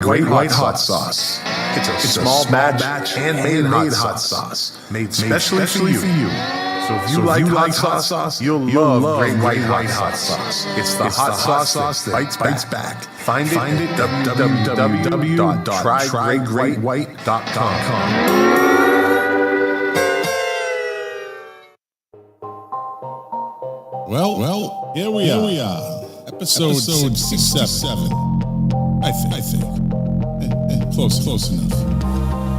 Great White Hot Sauce. It's a small batch handmade hot sauce made specially for you. So if you like hot sauce, you'll love Great White Hot Sauce. It's the hot sauce that bites back. Find it at www.trygreatwhite.com. Well, here we are. Episode 67. I think. Close enough.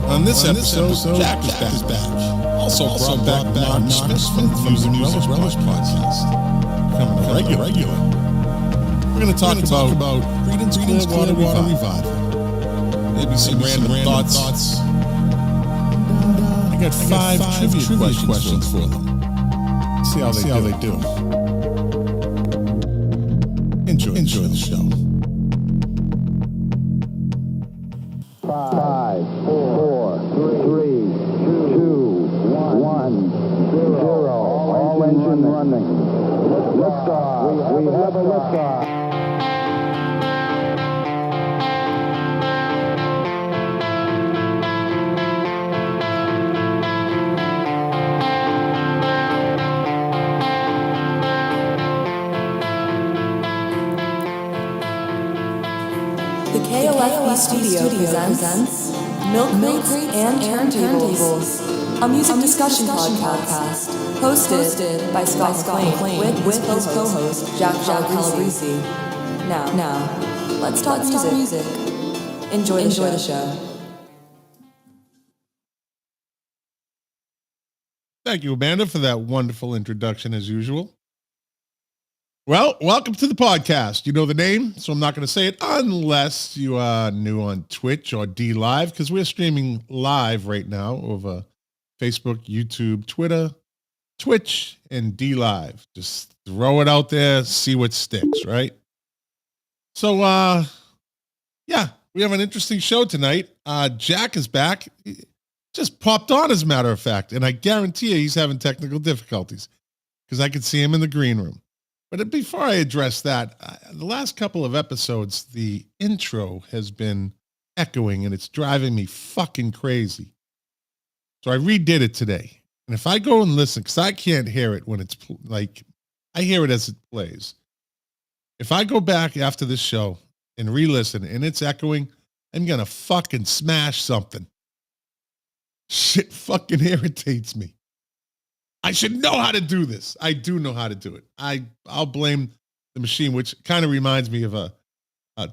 On this episode, Jack is back. Also brought back Mark Smith from the Music Relish podcast. Coming regular. We're going to talk about Creedence Clearwater Revival. Maybe some random thoughts. I got 5 trivia questions for them. See how they do. Enjoy the show. 5, 4, 3, 2, 1, 0. All engine running. Liftoff. We have a liftoff. The KOFB studio presents Milk Crates and Turntables, a music discussion podcast hosted by Scott McLean with his co-host Jack Calabrese. Now, let's talk music. Enjoy the show. Thank you, Amanda, for that wonderful introduction as usual. Well, welcome to the podcast. You know the name, so I'm not going to say it unless you are new on Twitch or D Live, because we're streaming live right now over Facebook, YouTube, Twitter, Twitch, and D Live. Just throw it out there, see what sticks, right? So, yeah, we have an interesting show tonight. Jack is back. He just popped on, as a matter of fact, and I guarantee you he's having technical difficulties because I could see him in the green room. But before I address that, the last couple of episodes, the intro has been echoing and it's driving me fucking crazy. So I redid it today. And if I go and listen, because I can't hear it when it's like, I hear it as it plays. If I go back after this show and re-listen and it's echoing, I'm going to fucking smash something. Shit fucking irritates me. I should know how to do this. I do know how to do it. I'll blame the machine, which kind of reminds me of a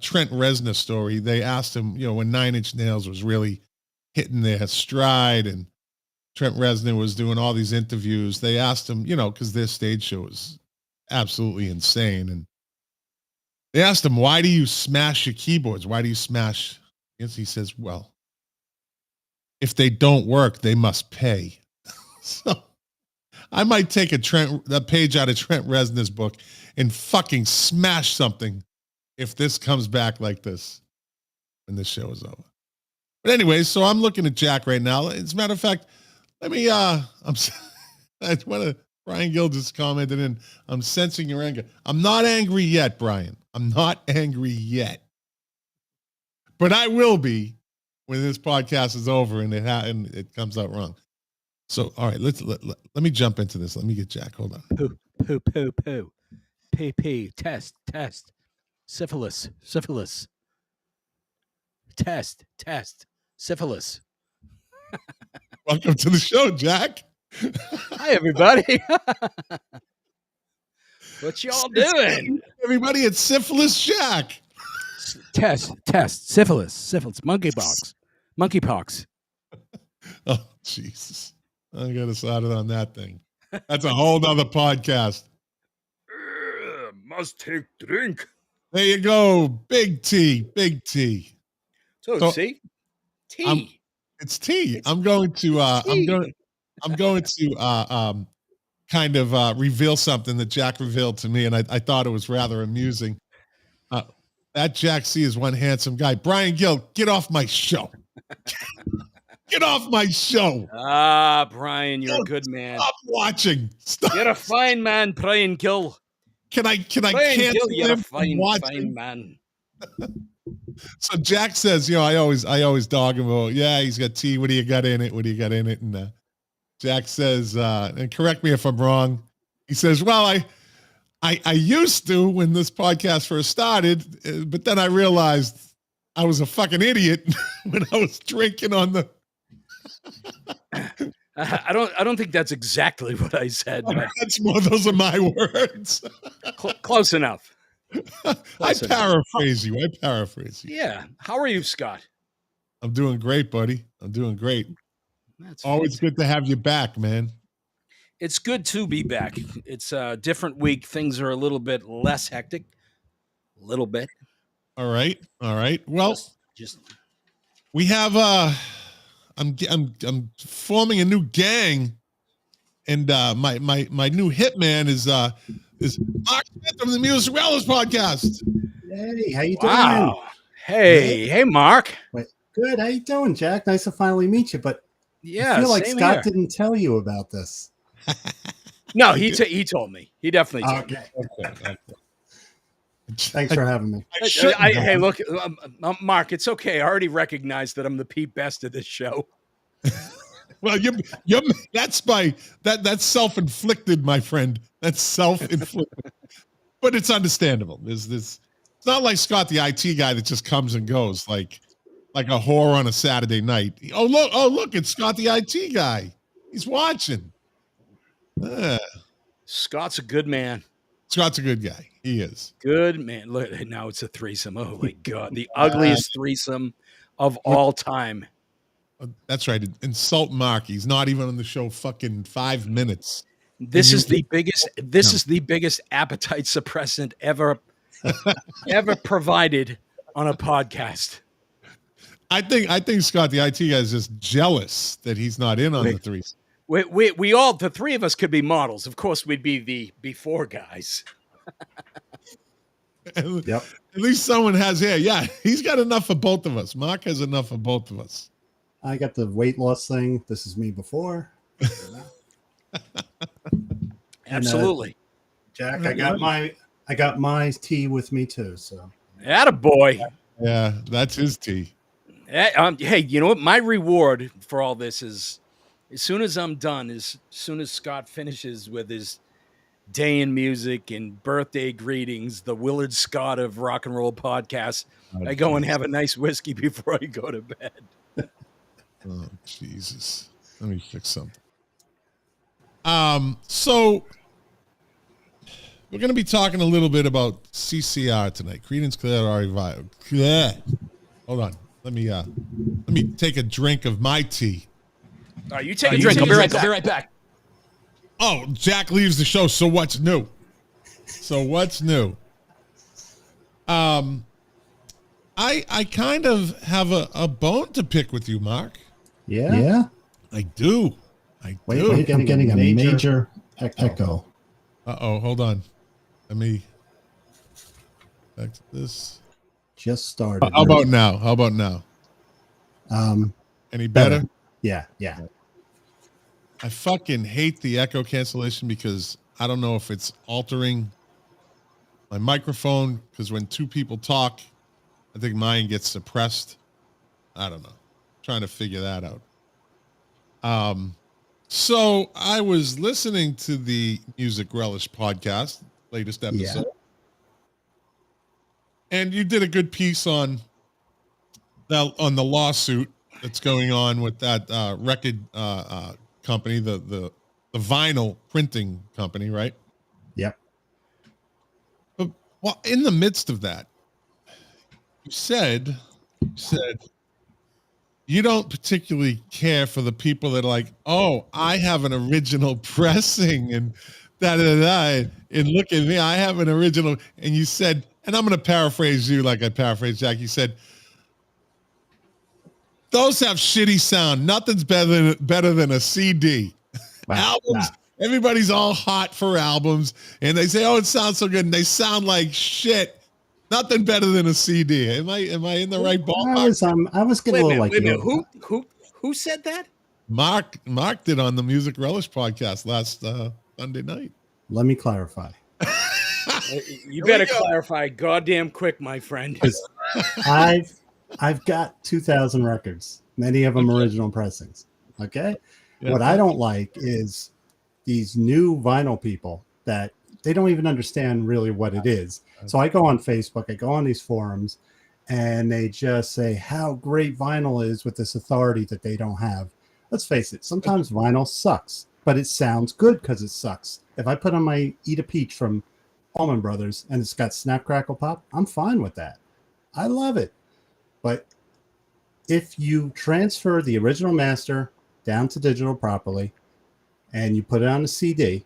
Trent Reznor story. They asked him, when 9 Inch Nails was really hitting their stride and Trent Reznor was doing all these interviews. They asked him, because their stage show was absolutely insane. And they asked him, why do you smash your keyboards? Why do you smash? He says, well, if they don't work, they must pay. So I might take a page out of Trent Reznor's book and fucking smash something if this comes back like this when this show is over. But anyway, so I'm looking at Jack right now. As a matter of fact, let me, Brian Gill just commented in, I'm sensing your anger. I'm not angry yet, Brian. I'm not angry yet. But I will be when this podcast is over and it comes out wrong. So, all right, let me jump into this. Let me get Jack. Hold on. Poo. PP. Test. Syphilis. Test. Syphilis. Welcome to the show, Jack. Hi, everybody. What y'all doing? Everybody, it's Syphilis Jack. Test. Syphilis. Monkeypox. Oh, Jesus. I got decided on that thing. That's a whole nother podcast. Must take drink. There you go. Big T. So see? Tea. It's tea. I'm going to kind of reveal something that Jack revealed to me, and I thought it was rather amusing. That Jack C is one handsome guy. Brian Gill, get off my show. Get off my show. Brian, you're a good man. Stop watching. Stop. You're a fine man, Brian Gill. Can I Brian cancel Gill, you're a him from fine watching? man. So Jack says, I always dog him. Well, yeah, he's got tea. What do you got in it? What do you got in it? And Jack says, and correct me if I'm wrong. He says, well, I used to when this podcast first started, but then I realized I was a fucking idiot when I was drinking on the. I don't think that's exactly what I said. But Those are my words. Close enough. I paraphrase you. Yeah. How are you, Scott? I'm doing great, buddy. I'm doing great. That's always good to have you back, man. It's good to be back. It's a different week. Things are a little bit less hectic. A little bit. All right. Well, just we have I'm forming a new gang, and my new hitman is Mark Smith from the Music Wellers podcast. Hey, how you doing? Wow. Hey, Mark. Wait, good. How you doing, Jack? Nice to finally meet you. But yeah, I feel like Scott here. didn't tell you about this. No, he told me. He definitely told me. Okay. Thanks for having me. Hey, look, Mark, it's okay. I already recognize that I'm the Pete Best of this show. Well, that's self-inflicted, my friend. That's self-inflicted, but it's understandable. It's not like Scott, the IT guy that just comes and goes like a whore on a Saturday night. Oh look, it's Scott, the IT guy. He's watching. Scott's a good man. Scott's a good guy. He is. Good man. Look, now it's a threesome. Oh my God. The ugliest threesome of all time. That's right. Insult Mark. He's not even on the show fucking 5 minutes. This is the biggest appetite suppressant ever provided on a podcast. I think Scott, the IT guy, is just jealous that he's not in on the threesome. We all, the three of us could be models. Of course, we'd be the before guys. Yep. At least someone has hair. Yeah, he's got enough for both of us. Mark has enough for both of us. I got the weight loss thing. This is me before. Absolutely. Jack, I got my tea with me too. So. Attaboy. Yeah, that's his tea. Hey, you know what? My reward for all this is, as soon as I'm done, as soon as Scott finishes with his day in music and birthday greetings, the Willard Scott of rock and roll podcast, I go and have a nice whiskey before I go to bed. Oh, Jesus. Let me fix something. So we're going to be talking a little bit about CCR tonight. Creedence Clearwater Revival. Hold on. Let me take a drink of my tea. All right, you take a drink. I'll be right back. Oh, Jack leaves the show. So what's new? I kind of have a bone to pick with you, Mark. Yeah. I do. Wait, I'm getting a major echo. Uh-oh, hold on. Let me back to this. Just started. How about now? Any better? Yeah. I fucking hate the echo cancellation because I don't know if it's altering my microphone, because when two people talk, I think mine gets suppressed. I don't know. Trying to figure that out. So I was listening to the Music Relish podcast, latest episode. Yeah. And you did a good piece on the lawsuit that's going on with that record company, the vinyl printing company, right? Yep. But well, in the midst of that, you said you don't particularly care for the people that are like, oh, I have an original pressing and da-da-da, and look at me, I have an original. And you said, and I'm going to paraphrase you like I paraphrased Jack. You said, those have shitty sound. Nothing's better than a CD. Wow. Albums, everybody's all hot for albums, and they say, oh, it sounds so good, and they sound like shit. Nothing better than a CD. Am I in the right ballpark? I was getting a little like, wait a minute. Who said that? Mark did on the Music Relish podcast last Sunday night. Let me clarify. You better clarify goddamn quick, my friend. I've got 2,000 records, many of them original pressings. Okay. Yeah. What I don't like is these new vinyl people that they don't even understand really what it is. So I go on Facebook, I go on these forums, and they just say how great vinyl is with this authority that they don't have. Let's face it, sometimes vinyl sucks, but it sounds good because it sucks. If I put on my Eat a Peach from Allman Brothers and it's got Snap Crackle Pop, I'm fine with that. I love it. But if you transfer the original master down to digital properly and you put it on a CD,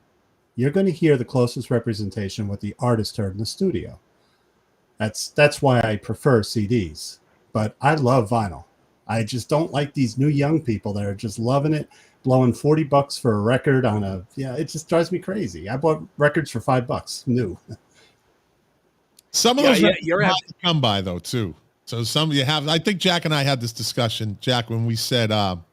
you're going to hear the closest representation what the artist heard in the studio. That's why I prefer CDs. But I love vinyl. I just don't like these new young people that are just loving it, blowing $40 for a record on a, it just drives me crazy. I bought records for $5 new. Some of those you're hard to come by though too. So some you have. I think Jack and I had this discussion, Jack, when we said, I'm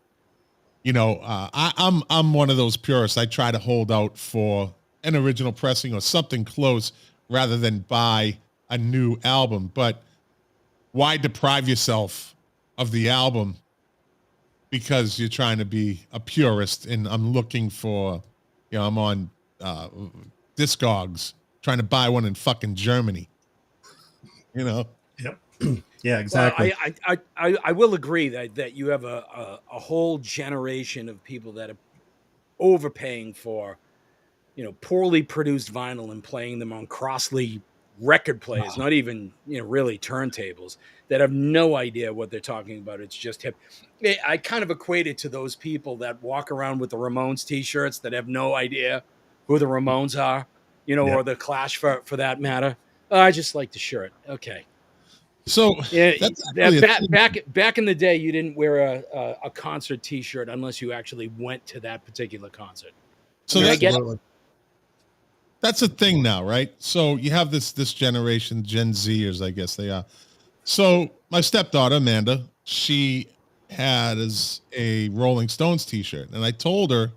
one of those purists. I try to hold out for an original pressing or something close rather than buy a new album. But why deprive yourself of the album because you're trying to be a purist? And I'm looking for, I'm on Discogs trying to buy one in fucking Germany. Yep. Yeah, exactly. Well, I will agree that you have a whole generation of people that are overpaying for, poorly produced vinyl and playing them on Crossley record players, not even, really turntables, that have no idea what they're talking about. It's just hip. I kind of equate it to those people that walk around with the Ramones t-shirts that have no idea who the Ramones are, or the Clash for that matter. Oh, I just like the shirt. Okay. So back in the day, you didn't wear a concert T-shirt unless you actually went to that particular concert. So that's a thing now, right? So you have this generation, Gen Zers, I guess they are. So my stepdaughter Amanda, she has a Rolling Stones T-shirt, and I told her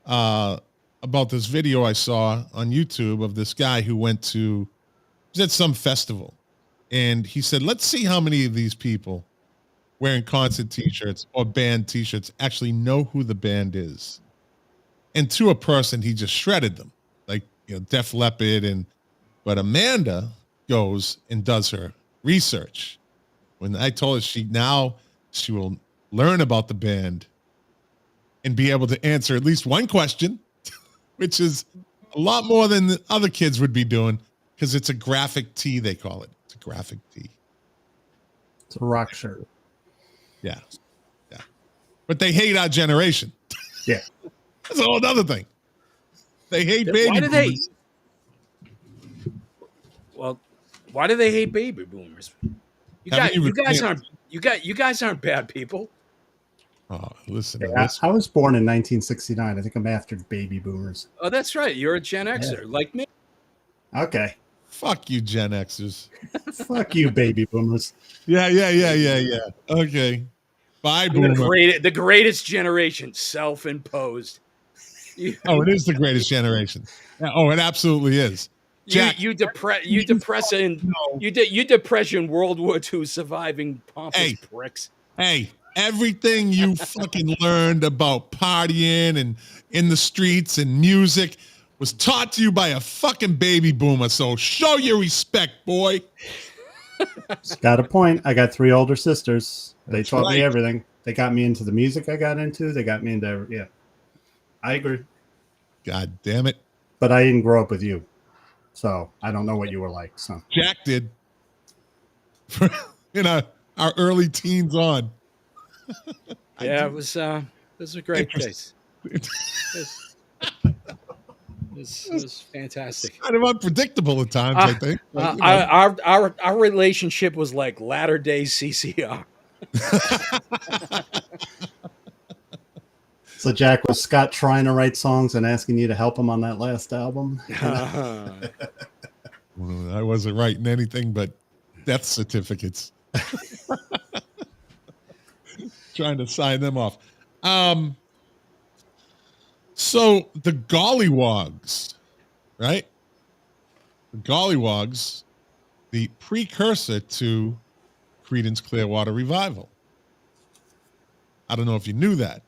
about this video I saw on YouTube of this guy who went to, he was at some festival. And he said, let's see how many of these people wearing concert T-shirts or band T-shirts actually know who the band is. And to a person, he just shredded them, like, Def Leppard. But Amanda goes and does her research. When I told her she will learn about the band and be able to answer at least one question, which is a lot more than the other kids would be doing, because it's a graphic tee, they call it. Graphic tee. It's a rock shirt. Yeah. But they hate our generation. Yeah. That's a whole other thing. They hate baby boomers. Why do they hate baby boomers? You guys aren't bad people. Oh, listen. I was born in 1969. I think I'm after baby boomers. Oh, that's right. You're a Gen Xer like me. Okay. Fuck you, Gen Xers. Fuck you, baby boomers. Yeah. Okay. Bye, boomer. The greatest generation, self-imposed. Oh, it is the greatest generation. Oh, it absolutely is. Jack, you depression World War II surviving pompous pricks. Hey, everything you fucking learned about partying and in the streets and music was taught to you by a fucking baby boomer, so show your respect, boy. Got a point. I got 3 older sisters. They taught me everything. They got me into the music I got into. They got me into, I agree. God damn it. But I didn't grow up with you, so I don't know what you were like. So Jack did. Our early teens on. It was a great case. It was fantastic. It's kind of unpredictable at times, I think. Our relationship was like latter-day CCR. So, Jack, was Scott trying to write songs and asking you to help him on that last album? I wasn't writing anything but death certificates. Trying to sign them off. So the Gollywogs, right? The Gollywogs the precursor to Creedence Clearwater Revival. I don't know if you knew that.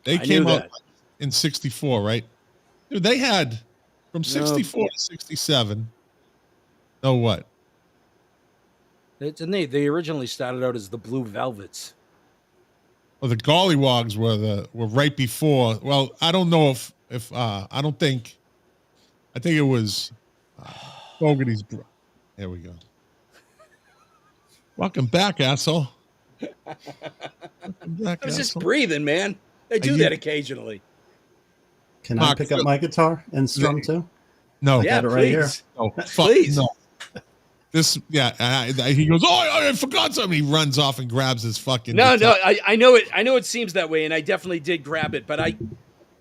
They came out in 64, right? Dude, they had from 64 to 67. Oh, what? Didn't they? They originally started out as the Blue Velvets. Well, the Gollywogs were right before. Well, I don't know if I don't think. I think it was Fogarty's. There we go. Welcome back, asshole. Welcome back, I was just asshole. breathing, man. I do that occasionally. Can I pick up my guitar and strum too? No. Yeah, got it right here. No, please. No. This, he goes, I forgot something. He runs off and grabs his fucking. No, I know it. I know it seems that way, and I definitely did grab it, but I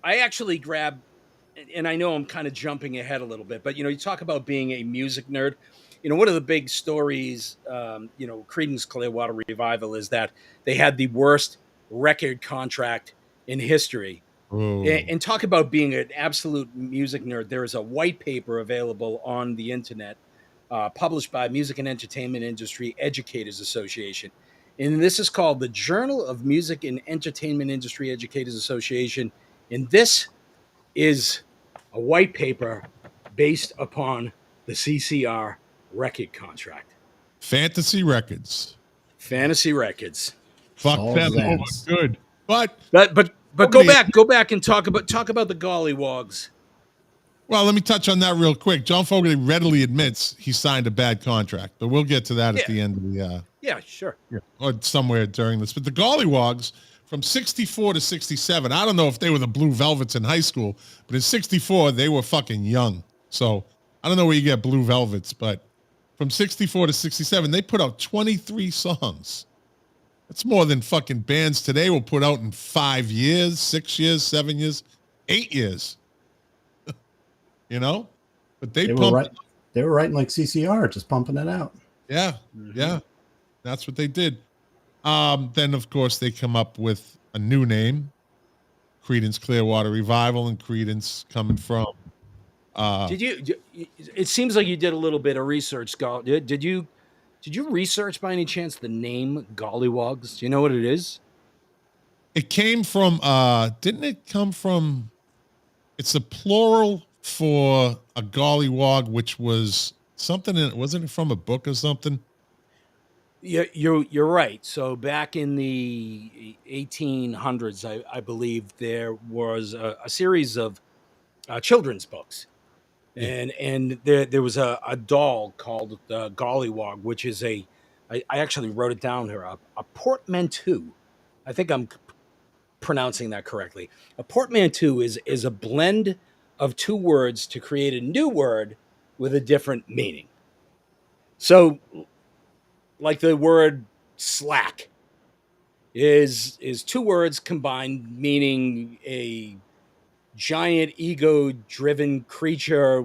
actually grabbed, and I know I'm kind of jumping ahead a little bit, but you talk about being a music nerd. One of the big stories, Creedence Clearwater Revival is that they had the worst record contract in history. And talk about being an absolute music nerd. There is a white paper available on the internet, published by Music and Entertainment Industry Educators Association. And this is called the Journal of Music and Entertainment Industry Educators Association. And this is a white paper based upon the CCR record contract. Fantasy Records. Fuck them over good. But go back and talk about the Gollywogs. Well, let me touch on that real quick. John Fogerty readily admits he signed a bad contract, but we'll get to that at the end of the yeah, sure. Or somewhere during this. But the Gollywogs from 64 to 67, I don't know if they were the Blue Velvets in high school, but in 64 they were fucking young. So I don't know where you get Blue Velvets, but from 64 to 67, they put out 23 songs. That's more than fucking bands today will put out in 5 years, 6 years, 7 years, 8 years. But they were writing like CCR, just pumping it out. Yeah. Mm-hmm. Yeah. That's what they did. Then of course they come up with a new name, Creedence Clearwater Revival, and Creedence coming from. It seems like you did a little bit of research, Scott. Did you research by any chance the name Gollywogs? Do you know what it is? It came from, didn't it come from, it's a plural for a gollywog, which was something, wasn't it from a book or something? Yeah, you're right. So back in the 1800s, I believe there was a series of children's books. And there was a doll called the Gollywog, which is I actually wrote it down here, a portmanteau. I think I'm pronouncing that correctly. A portmanteau is a blend of two words to create a new word with a different meaning. So, like the word slack is two words combined, meaning a giant ego-driven creature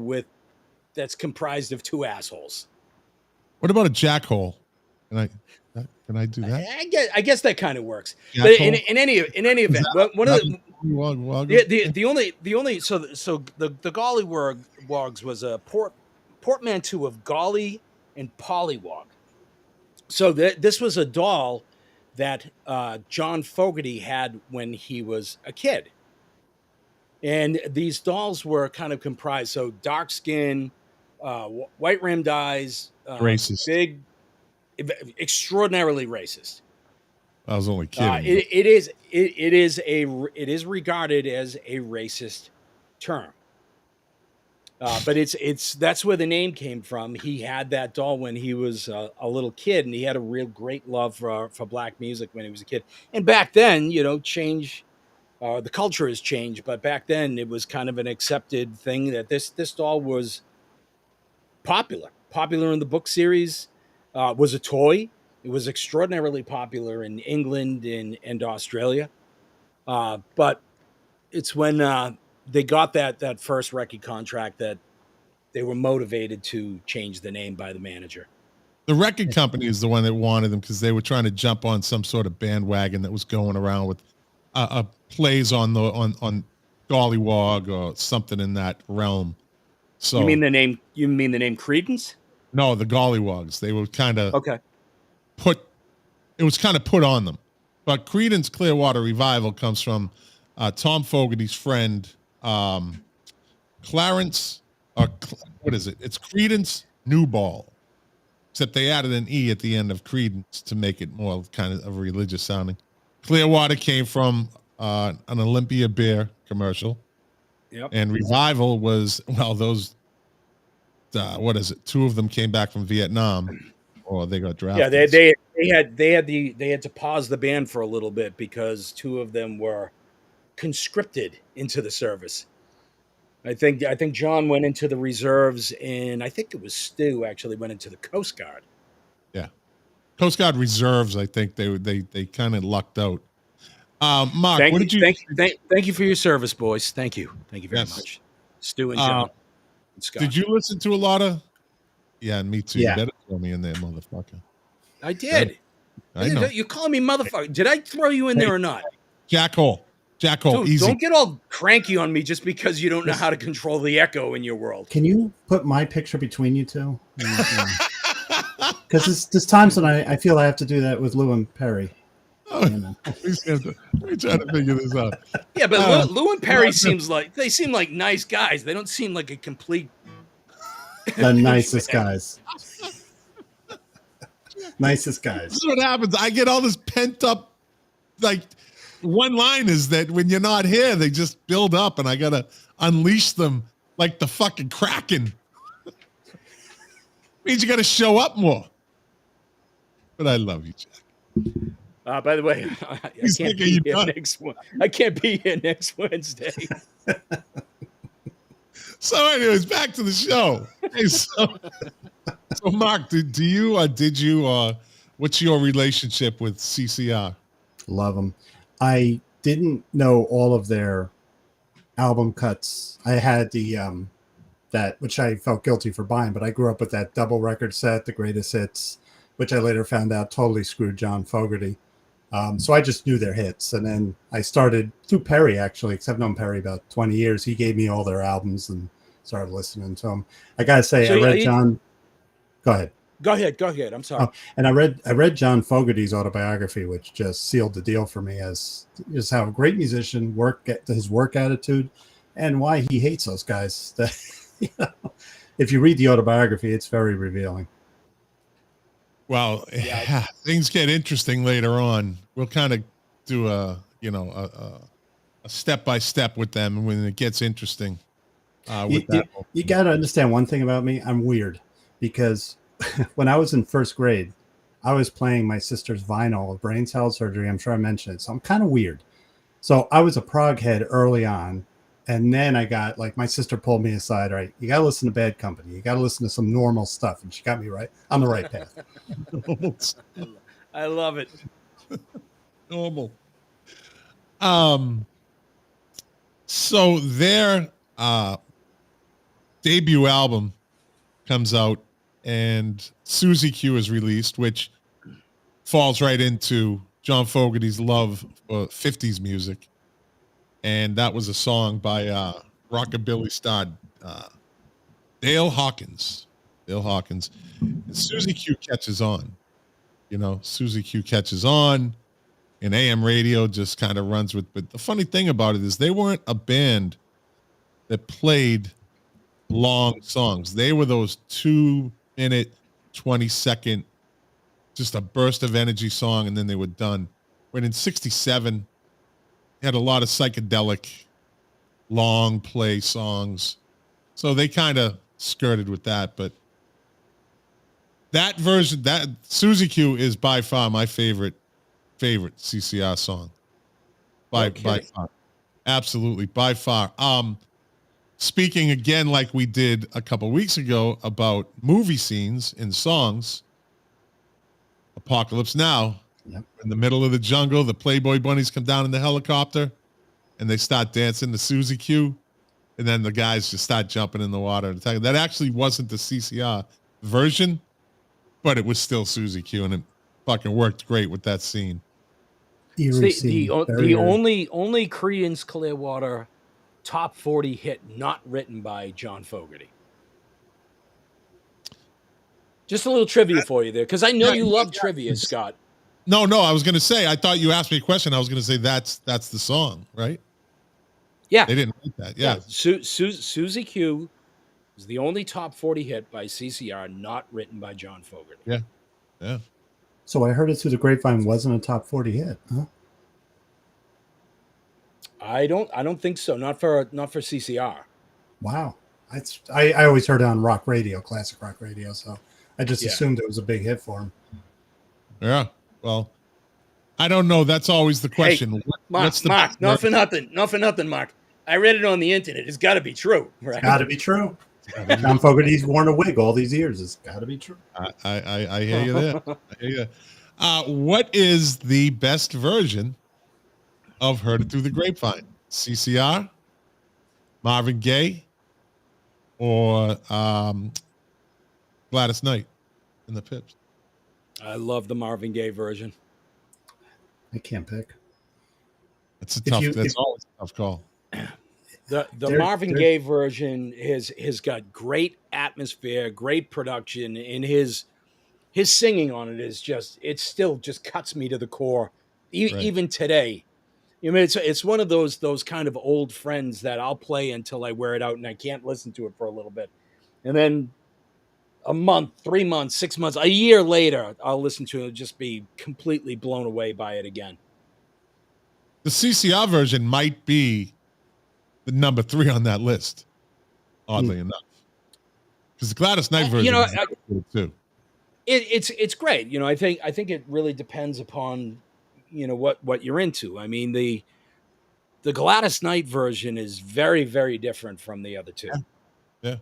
that's comprised of two assholes. What about a jackhole? Can I do that? I guess that kind of works. Jackhole? But in any event, one of the only so the Gollywogs was a portmanteau of golly and pollywog. So this was a doll that John Fogerty had when he was a kid. And these dolls were kind of comprised, so dark skin, white rimmed eyes, racist, big, extraordinarily racist. I was only kidding. It is regarded as a racist term. But that's where the name came from. He had that doll when he was a little kid, and he had a real great love for black music when he was a kid. And back then, change. The culture has changed, but back then it was kind of an accepted thing that this doll was popular in the book series, was a toy. It was extraordinarily popular in England and Australia. But it's when they got that first record contract that they were motivated to change the name by the manager. The record company is the one that wanted them because they were trying to jump on some sort of bandwagon that was going around with plays on Gollywog or something in that realm. So you mean the name Creedence? No, the Gollywogs. They were kind of Okay. put on them. But Creedence Clearwater Revival comes from Tom Fogerty's friend, Clarence, what is it? It's Creedence Newball, except they added an E at the end of Creedence to make it more kind of religious sounding. Clearwater came from an Olympia beer commercial. Yep. And Revival was, well, those, what is it? 2 of them came back from Vietnam, or they got drafted. Yeah, they had to pause the band for a little bit because 2 of them were conscripted into the service. I think John went into the reserves, and I think it was Stu actually went into the Coast Guard. Yeah, Coast Guard reserves. I think they kind of lucked out. Mark, thank you for your service, boys. Thank you very much, Stu and John. And Scott. Did you listen to a lot of? Yeah, me too. Yeah. You better throw me in there, motherfucker. I did. I know. You're calling me motherfucker. Did I throw you in there or not? Jackhole. Dude, Easy. don't get all cranky on me just because you don't know how to control the echo in your world. Can you put my picture between you two? Because there's times when I feel I have to do that with Lou and Perry. Oh, let me try to figure this out. Yeah, but Lou and Perry seem like nice guys. They don't seem like a complete. The nicest guys. Nicest guys. This is what happens. I get all this pent up, like, one line is that when you're not here, they just build up, and I gotta unleash them like the fucking Kraken. Means you gotta show up more. But I love you, Jack. By the way, I can't be here next Wednesday. So, anyways, back to the show. Hey, so Mark, did you what's your relationship with CCR? Love them. I didn't know all of their album cuts. I had the that, which I felt guilty for buying, but I grew up with that double record set, the greatest hits, which I later found out totally screwed John Fogerty. So I just knew their hits. And then I started through Perry, actually, because I've known Perry about 20 years. He gave me all their albums and started listening to them. I got to say, I read John. Go ahead. Go ahead. I'm sorry. Oh, and I read John Fogerty's autobiography, which just sealed the deal for me as how a great musician, his work attitude, and why he hates those guys. If you read the autobiography, it's very revealing. Well, things get interesting later on. We'll kind of do a step by step with them when it gets interesting. You got to understand one thing about me. I'm weird because when I was in first grade, I was playing my sister's vinyl of brain cell surgery. I'm sure I mentioned it. So I'm kind of weird. So I was a prog head early on. And then I got, like, my sister pulled me aside. All right, you got to listen to Bad Company. You got to listen to some normal stuff. And she got me right on the right path. I love it. Normal. So their debut album comes out and Susie Q is released, which falls right into John Fogerty's love for 50s music. And that was a song by rockabilly star Dale Hawkins. And Susie Q catches on. Susie Q catches on, and AM radio just kind of runs with. But the funny thing about it is they weren't a band that played long songs. They were those 2-minute, 20-second, just a burst of energy song, and then they were done. When in '67. Had a lot of psychedelic long play songs. So they kind of skirted with that, but that version, that Susie Q is by far my favorite CCR song. By far. Absolutely, by far. Speaking again, like we did a couple weeks ago about movie scenes in songs, Apocalypse Now. Yep. In the middle of the jungle, the Playboy bunnies come down in the helicopter and they start dancing to Susie Q. And then the guys just start jumping in the water. That actually wasn't the CCR version, but it was still Susie Q, and it fucking worked great with that scene. The only Creedence Clearwater top 40 hit not written by John Fogerty. Just a little trivia for you there, because I know Yeah, you love yeah, trivia, Scott. No, I was going to say, I thought you asked me a question. I was going to say that's the song, right? Yeah. They didn't write that. Yeah. Susie Q is the only top 40 hit by CCR not written by John Fogerty. Yeah. Yeah. So I heard it through the grapevine wasn't a top 40 hit, huh? I don't think so. Not for CCR. Wow. I always heard it on rock radio, classic rock radio, so I just Yeah. assumed it was a big hit for him. Yeah. Well, I don't know. That's always the question. Hey, What's Mark, not for nothing, Mark. I read it on the internet. It's got to be true, right? It's got to be true. John Fogerty's worn a wig all these years. It's got to be true. I hear you there. I hear you. What is the best version of Heard It Through the Grapevine? CCR, Marvin Gaye, or Gladys Knight and the Pips? I love the Marvin Gaye version. I can't pick. That's always a tough call. The Marvin Gaye version has got great atmosphere, great production, and his singing on it is it still just cuts me to the core, even today. I mean, it's one of those kind of old friends that I'll play until I wear it out and I can't listen to it for a little bit, and then a month, 3 months, 6 months, a year later, I'll listen to it and just be completely blown away by it again. The CCR version might be the number 3 on that list, oddly enough, because the Gladys Knight version is good too. It's great. I think it really depends upon what you're into. I mean, the Gladys Knight version is very, very different from the other two. Yeah.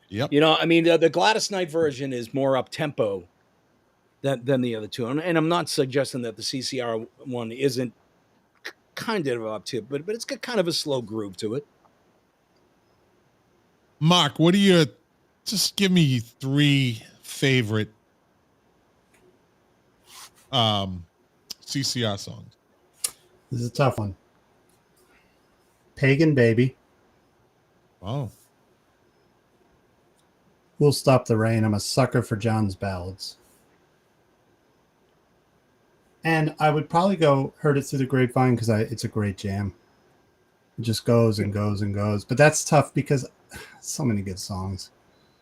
Yep. I mean, the Gladys Knight version is more up tempo than the other two, and I'm not suggesting that the CCR one isn't kind of up to it, but it's got kind of a slow groove to it. Mark, just give me 3 favorite CCR songs. This is a tough one. Pagan Baby. Wow. We'll Stop the Rain. I'm a sucker for John's ballads. And I would probably go Heard It Through the Grapevine because it's a great jam. It just goes and goes and goes. But that's tough because so many good songs.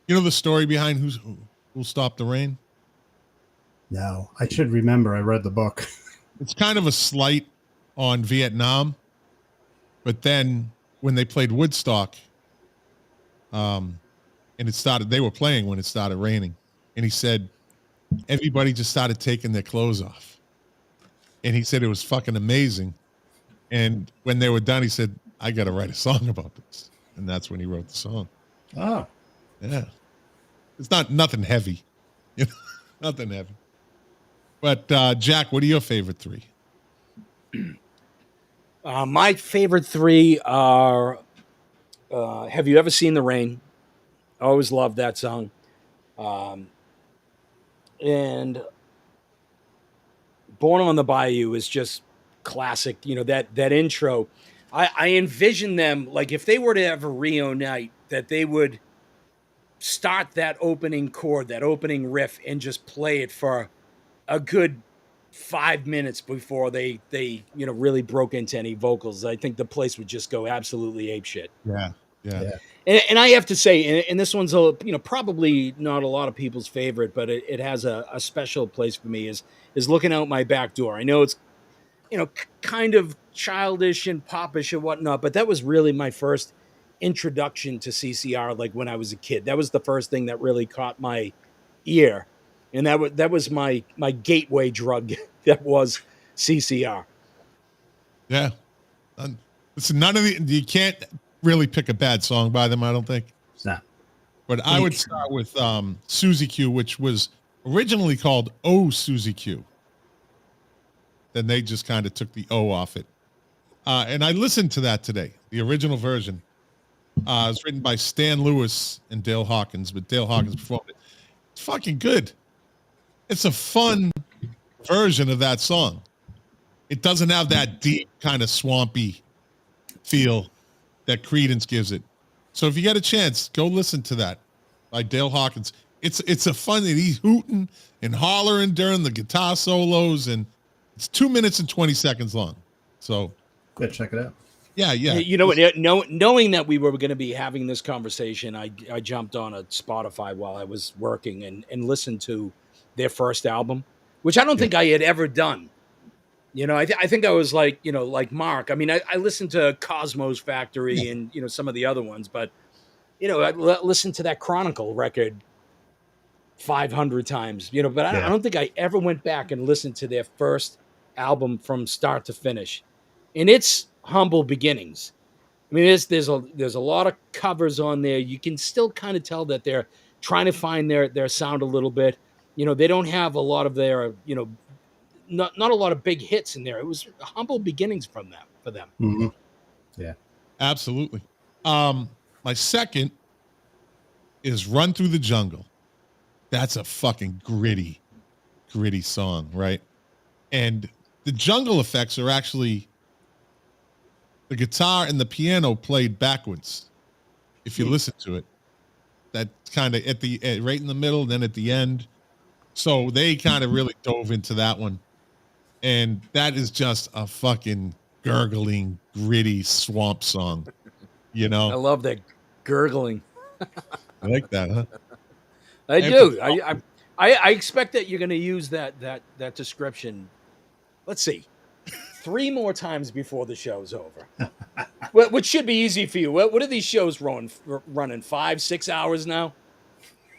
You know the story behind Who'll Stop the Rain? No, I should remember. I read the book. It's kind of a slight on Vietnam. But then when they played Woodstock, and they were playing when it started raining. And he said, everybody just started taking their clothes off. And he said it was fucking amazing. And when they were done, he said, I got to write a song about this. And that's when he wrote the song. Oh. Yeah. It's nothing heavy. Nothing heavy. But Jack, what are your favorite 3? My favorite 3 are Have You Ever Seen the Rain? I always loved that song. And Born on the Bayou is just classic. That intro. I envision them, like if they were to ever reunite, that they would start that opening chord, that opening riff, and just play it for a good 5 minutes before they really broke into any vocals. I think the place would just go absolutely apeshit. Yeah. And I have to say, and this one's probably not a lot of people's favorite, but it has a special place for me. Is Looking Out My Back Door. I know it's kind of childish and popish and whatnot, but that was really my first introduction to CCR. Like when I was a kid, that was the first thing that really caught my ear, and that was my gateway drug. That was CCR. Yeah. Listen, you can't really pick a bad song by them, I don't think. No. But I would start with Susie Q, which was originally called Oh Susie Q. Then they just kind of took the O off it. And I listened to that today, the original version. It was written by Stan Lewis and Dale Hawkins, but Dale Hawkins performed it. It's fucking good. It's a fun version of that song. It doesn't have that deep kind of swampy feel that Creedence gives it. So if you get a chance, go listen to that by Dale Hawkins. It's a fun, and he's hooting and hollering during the guitar solos, and it's 2 minutes and 20 seconds long. So Go check it out. yeah. You know what? Knowing that we were going to be having this conversation, I jumped on a Spotify while I was working and listened to their first album, which I don't think I had ever done. You know, I think I was like, you know, like Mark. I mean, I listened to Cosmos Factory and, you know, some of the other ones, but, you know, I listened to that Chronicle record 500 times, you know, but I don't think I ever went back and listened to their first album from start to finish. And it's humble beginnings. I mean, there's a lot of covers on there. You can still kind of tell that they're trying to find their sound a little bit. You know, they don't have a lot of their, you know, not a lot of big hits in there. It was humble beginnings for them. Mm-hmm. Yeah, absolutely. My second is Run Through the Jungle. That's a fucking gritty song, right? And the jungle effects are actually the guitar and the piano played backwards. If you listen to it, that kind of right in the middle, then at the end. So they kind of really dove into that one. And that is just a fucking gurgling, gritty swamp song. You know? I love that gurgling. I like that, huh? I do. I expect that you're going to use that description. Let's see, 3 more times before the show's over. Which should be easy for you. What are these shows running 5-6 hours now?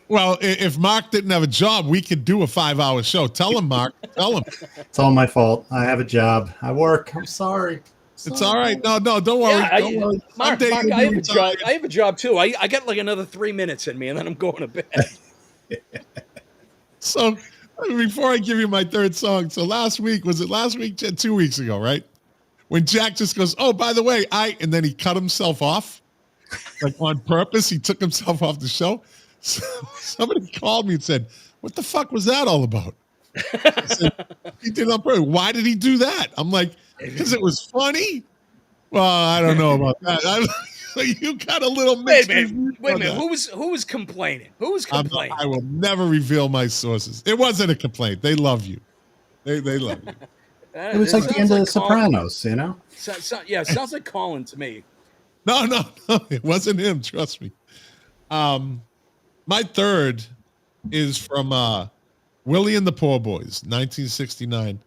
Well, if Mark didn't have a job, we could do a 5-hour show. Tell him, Mark. Tell him. It's all my fault. I have a job. I work. I'm sorry. It's all right. No, don't worry. Yeah, don't worry. Mark, I have a job. I have a job too. I got like another 3 minutes in me, and then I'm going to bed. So before I give you my third song, so last week, 2 weeks ago, right? When Jack just goes, oh, by the way, and then he cut himself off, like on purpose. He took himself off the show. So somebody called me and said, what the fuck was that all about? I said, he did it on purpose. Why did he do that? I'm like, because it was funny. Well, I don't know about that. You got a little mixed. Wait a minute. Who was complaining? Who was complaining? I will never reveal my sources. It wasn't a complaint. They love you. They love you. It was like the end of The Sopranos, you know? Yeah, sounds like Colin to me. No, it wasn't him. Trust me. My third is from Willie and the Poor Boys, 1969.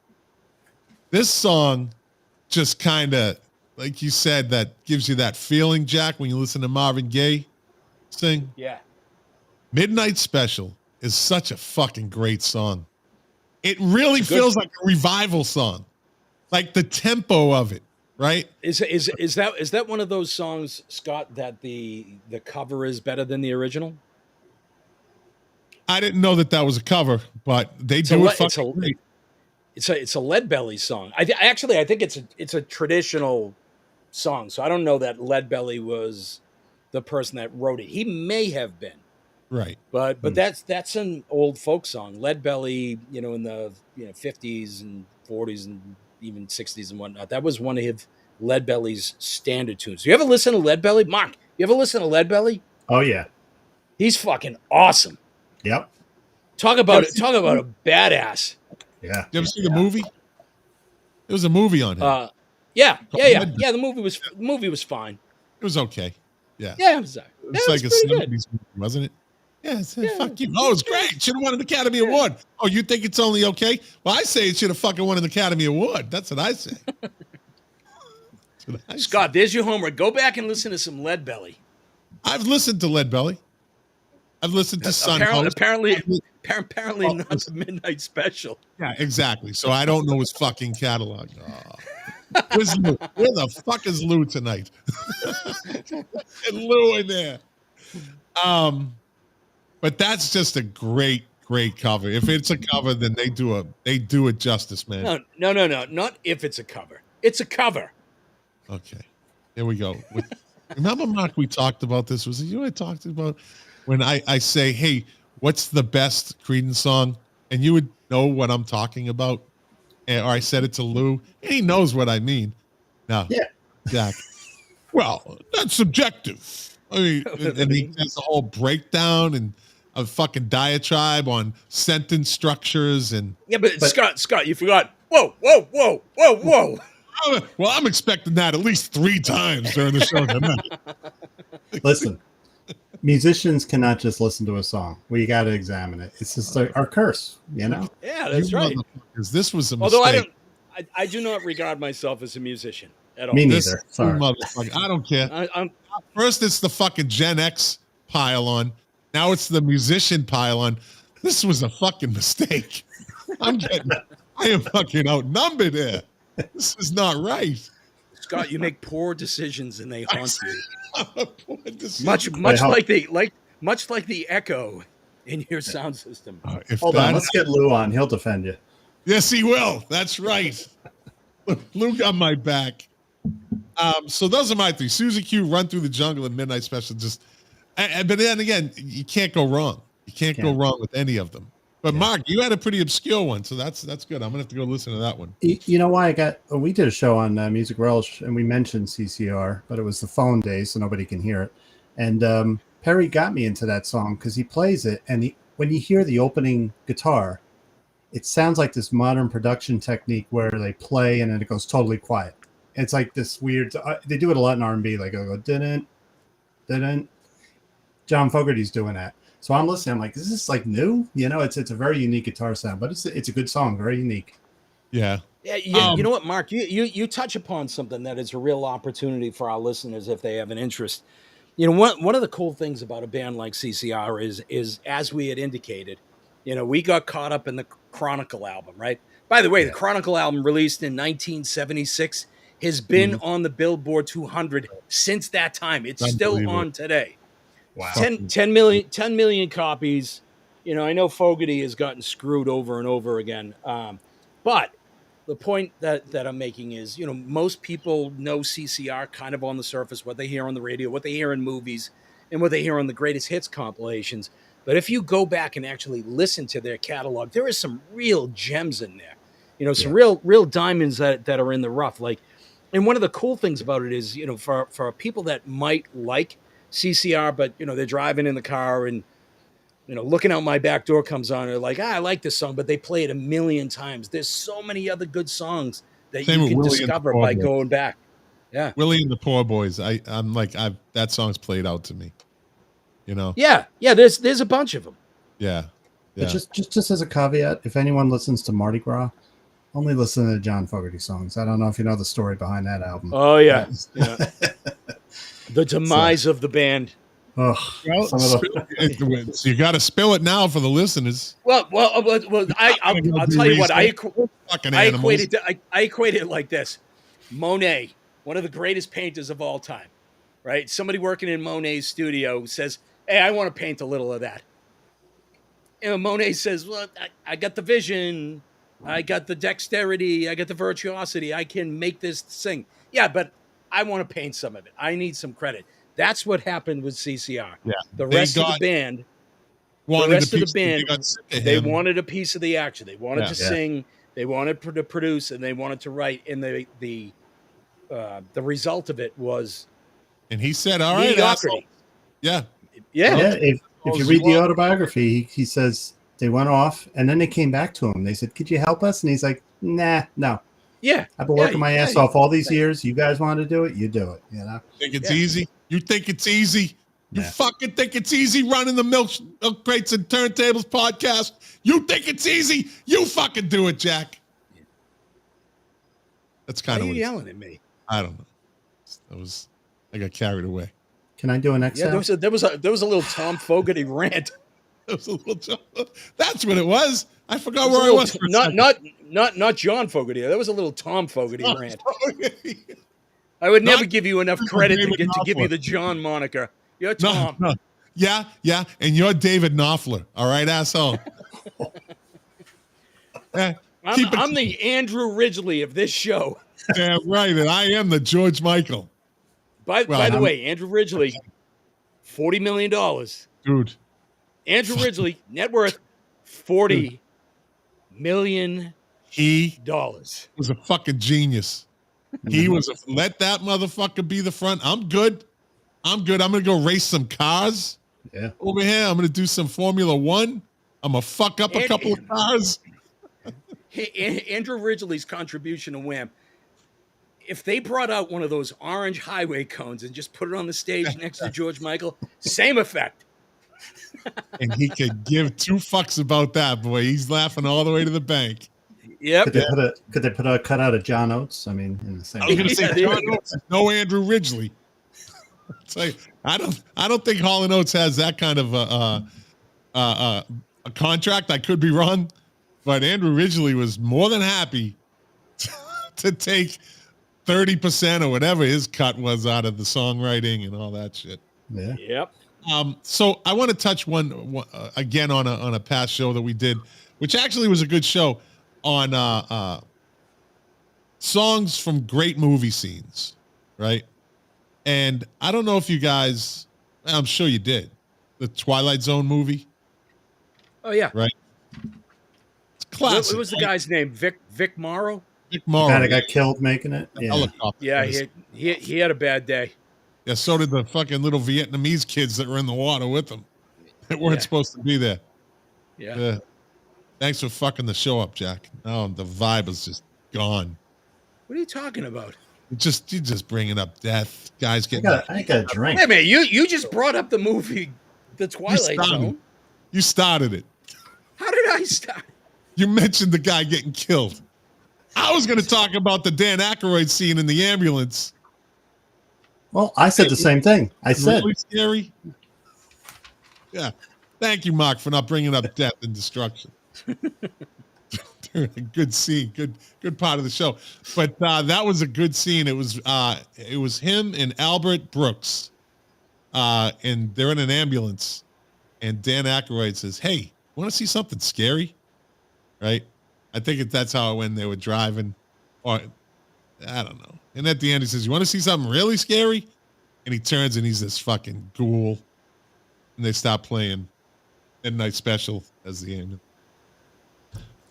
This song just kind of, like you said, that gives you that feeling, Jack, when you listen to Marvin Gaye sing. Yeah. Midnight Special is such a fucking great song. It really feels like a revival song, like the tempo of it, right? Is that one of those songs, Scott, that the cover is better than the original? I didn't know that was a cover, but they do it fucking great. It's a Lead Belly song. I think it's a traditional song. So I don't know that Lead Belly was the person that wrote it. He may have been. Right. But that's an old folk song. Lead Belly, you know, in the 50s and 40s and even 60s and whatnot. That was one of Lead Belly's standard tunes. You ever listen to Lead Belly? Mark, you ever listen to Lead Belly? Oh yeah. He's fucking awesome. Yep. Talk about a badass. Yeah. You ever see the movie? There was a movie on him. Yeah. The movie was fine. It was okay. Yeah. Yeah, it was like a 70s movie, wasn't it? Yeah, fuck you. Oh, it's great. Should have won an Academy Award. Oh, you think it's only okay? Well, I say it should have fucking won an Academy Award. That's what I say. Scott, there's your homework. Go back and listen to some Lead Belly. I've listened to Lead Belly. I've listened to Sun Host. Apparently not the Midnight Special. Yeah, exactly. So I don't know his fucking catalog. Oh. Where's Lou? Where the fuck is Lou tonight? And Lou in there. But that's just a great cover. If it's a cover, then they do it justice, man. No. Not if it's a cover. It's a cover. Okay. Here we go. Remember, Mark, we talked about this. Was it you I talked about? When I say, hey, what's the best Creedence song? And you would know what I'm talking about. Or I said it to Lou. And he knows what I mean. No. Yeah. Jack. Well, that's subjective. I mean, and he has a whole breakdown. And a fucking diatribe on sentence structures and. Yeah, but Scott, you forgot. Whoa. Well, I'm expecting that at least 3 times during the show tonight. Listen, musicians cannot just listen to a song. We got to examine it. It's just our curse, you know? Yeah, that's right. This was a Although mistake. I do not regard myself as a musician at all. Me This neither. Sorry. motherfucker. I don't care. I'm First, it's the fucking Gen X pile-on. Now it's the musician pile-on. This was a fucking mistake. I am fucking outnumbered here. This is not right. Scott, you make poor decisions and they haunt you. Much Much like the echo in your sound system. Hold on, let's get Lou on. He'll defend you. Yes, he will. That's right. Lou got my back. So those are my 3. Susie Q, Run Through the Jungle, and Midnight Special. But then again, you can't go wrong. You can't go wrong with any of them. But Mark, you had a pretty obscure one, so that's good. I'm gonna have to go listen to that one. You know why we did a show on Music Relish, and we mentioned CCR, but it was the phone days, so nobody can hear it. And Perry got me into that song because he plays it, and when you hear the opening guitar, it sounds like this modern production technique where they play and then it goes totally quiet. It's like this weird. They do it a lot in R&B, like they'll go didn't. John Fogerty's doing that. So I'm listening. I'm like, is this like new? You know, it's a very unique guitar sound, but it's a good song, very unique. Yeah. Yeah. You know what, Mark? You touch upon something that is a real opportunity for our listeners if they have an interest. You know, one of the cool things about a band like CCR is as we had indicated, you know, we got caught up in the Chronicle album, right? By the way, the Chronicle album released in 1976 has been on the Billboard 200 since that time. It's still on today. Wow. 10 million copies. You know, I know Fogerty has gotten screwed over and over again. But the point that I'm making is, you know, most people know CCR kind of on the surface, what they hear on the radio, what they hear in movies, and what they hear on the greatest hits compilations. But if you go back and actually listen to their catalog, there is some real gems in there. You know, some real diamonds that are in the rough. Like, and one of the cool things about it is, you know, for people that might like CCR, but, you know, they're driving in the car and, you know, Looking Out My Back Door comes on. They're like, I like this song, but they play it a million times. There's so many other good songs that you can discover by going back. Yeah. Willie and the Poor Boys. I'm like, that song's played out to me, you know? Yeah. Yeah. There's a bunch of them. Yeah. But just as a caveat, if anyone listens to Mardi Gras, only listen to John Fogerty songs. I don't know if you know the story behind that album. Oh, yeah. The demise of the band. Oh, well, so you got to spill it now for the listeners. Well, I'll tell you what. I equate it like this: Monet, one of the greatest painters of all time, right? Somebody working in Monet's studio says, "Hey, I want to paint a little of that." And Monet says, "Well, I got the vision, I got the dexterity, I got the virtuosity. I can make this sing." Yeah, but I want to paint some of it. I need some credit. That's what happened with CCR. Yeah. The rest of the band they wanted a piece of the action. They wanted to sing, they wanted to produce, and they wanted to write. And the result of it was, and he said, "All right, asshole." Yeah. If you read the autobiography, he says they went off and then they came back to him. They said, "Could you help us?" And he's like, "Nah, no." Yeah. I've been working my ass off all these years. You guys want to do it? You do it. You know? Think it's easy? You think it's easy? You fucking think it's easy running the Milk Crates and Turntables podcast? You think it's easy? You fucking do it, Jack. That's kind of what yelling at me. I don't know. I got carried away. Can I do an exhale? Yeah, there was a little Tom Fogerty rant. That's what it was. I forgot where I was. Not John Fogerty. That was a little Tom Fogerty rant. I would never give you enough credit to give you the John moniker. You're Tom. No. Yeah, and you're David Knopfler. All right, asshole. I'm the Andrew Ridgeley of this show. Damn right, and I am the George Michael. By the way, Andrew Ridgeley, $40 million. Dude. Andrew Ridgeley, net worth $40 million. He was a fucking genius. He was let that motherfucker be the front. I'm good. I'm going to go race some cars. Yeah. Over here, I'm going to do some Formula One. I'm going to fuck up a couple of cars. Andrew Ridgely's contribution to Wham. If they brought out one of those orange highway cones and just put it on the stage next to George Michael, same effect. And he could give two fucks about that, boy. He's laughing all the way to the bank. Yep. Could they put a cutout of John Oates? I mean, in the same. I was going to say John Oates, no Andrew Ridgely. It's like, I don't think Hall & Oates has that kind of a contract. I could be wrong, but Andrew Ridgely was more than happy to take 30% or whatever his cut was out of the songwriting and all that shit. Yeah. Yep. So I want to touch one again on a past show that we did, which actually was a good show on songs from great movie scenes, right? And I don't know if you guys, I'm sure you did, the Twilight Zone movie. Oh yeah. Right. It's classic. What was the guy's name? Vic Morrow? Vic Morrow. The guy that got killed making it. Yeah. Helicopter. Yeah, he had a bad day. Yeah, so did the fucking little Vietnamese kids that were in the water with them. They weren't supposed to be there. Yeah. Thanks for fucking the show up, Jack. Oh, the vibe is just gone. What are you talking about? You're just bringing up death. Guys getting. I got a drink. Wait a minute, you just brought up the movie, The Twilight Zone. You started it. How did I start? You mentioned the guy getting killed. I was going to talk about the Dan Aykroyd scene in the ambulance. Well, I said the same thing. I said really scary. Yeah. Thank you, Mark, for not bringing up death and destruction. Good scene, good part of the show. But that was a good scene. It was him and Albert Brooks, and they're in an ambulance, and Dan Aykroyd says, "Hey, want to see something scary?" Right? I think that's how it went. They were driving, or I don't know. And at the end, he says, "You want to see something really scary?" And he turns and he's this fucking ghoul. And they stop playing Midnight Special as the ambulance.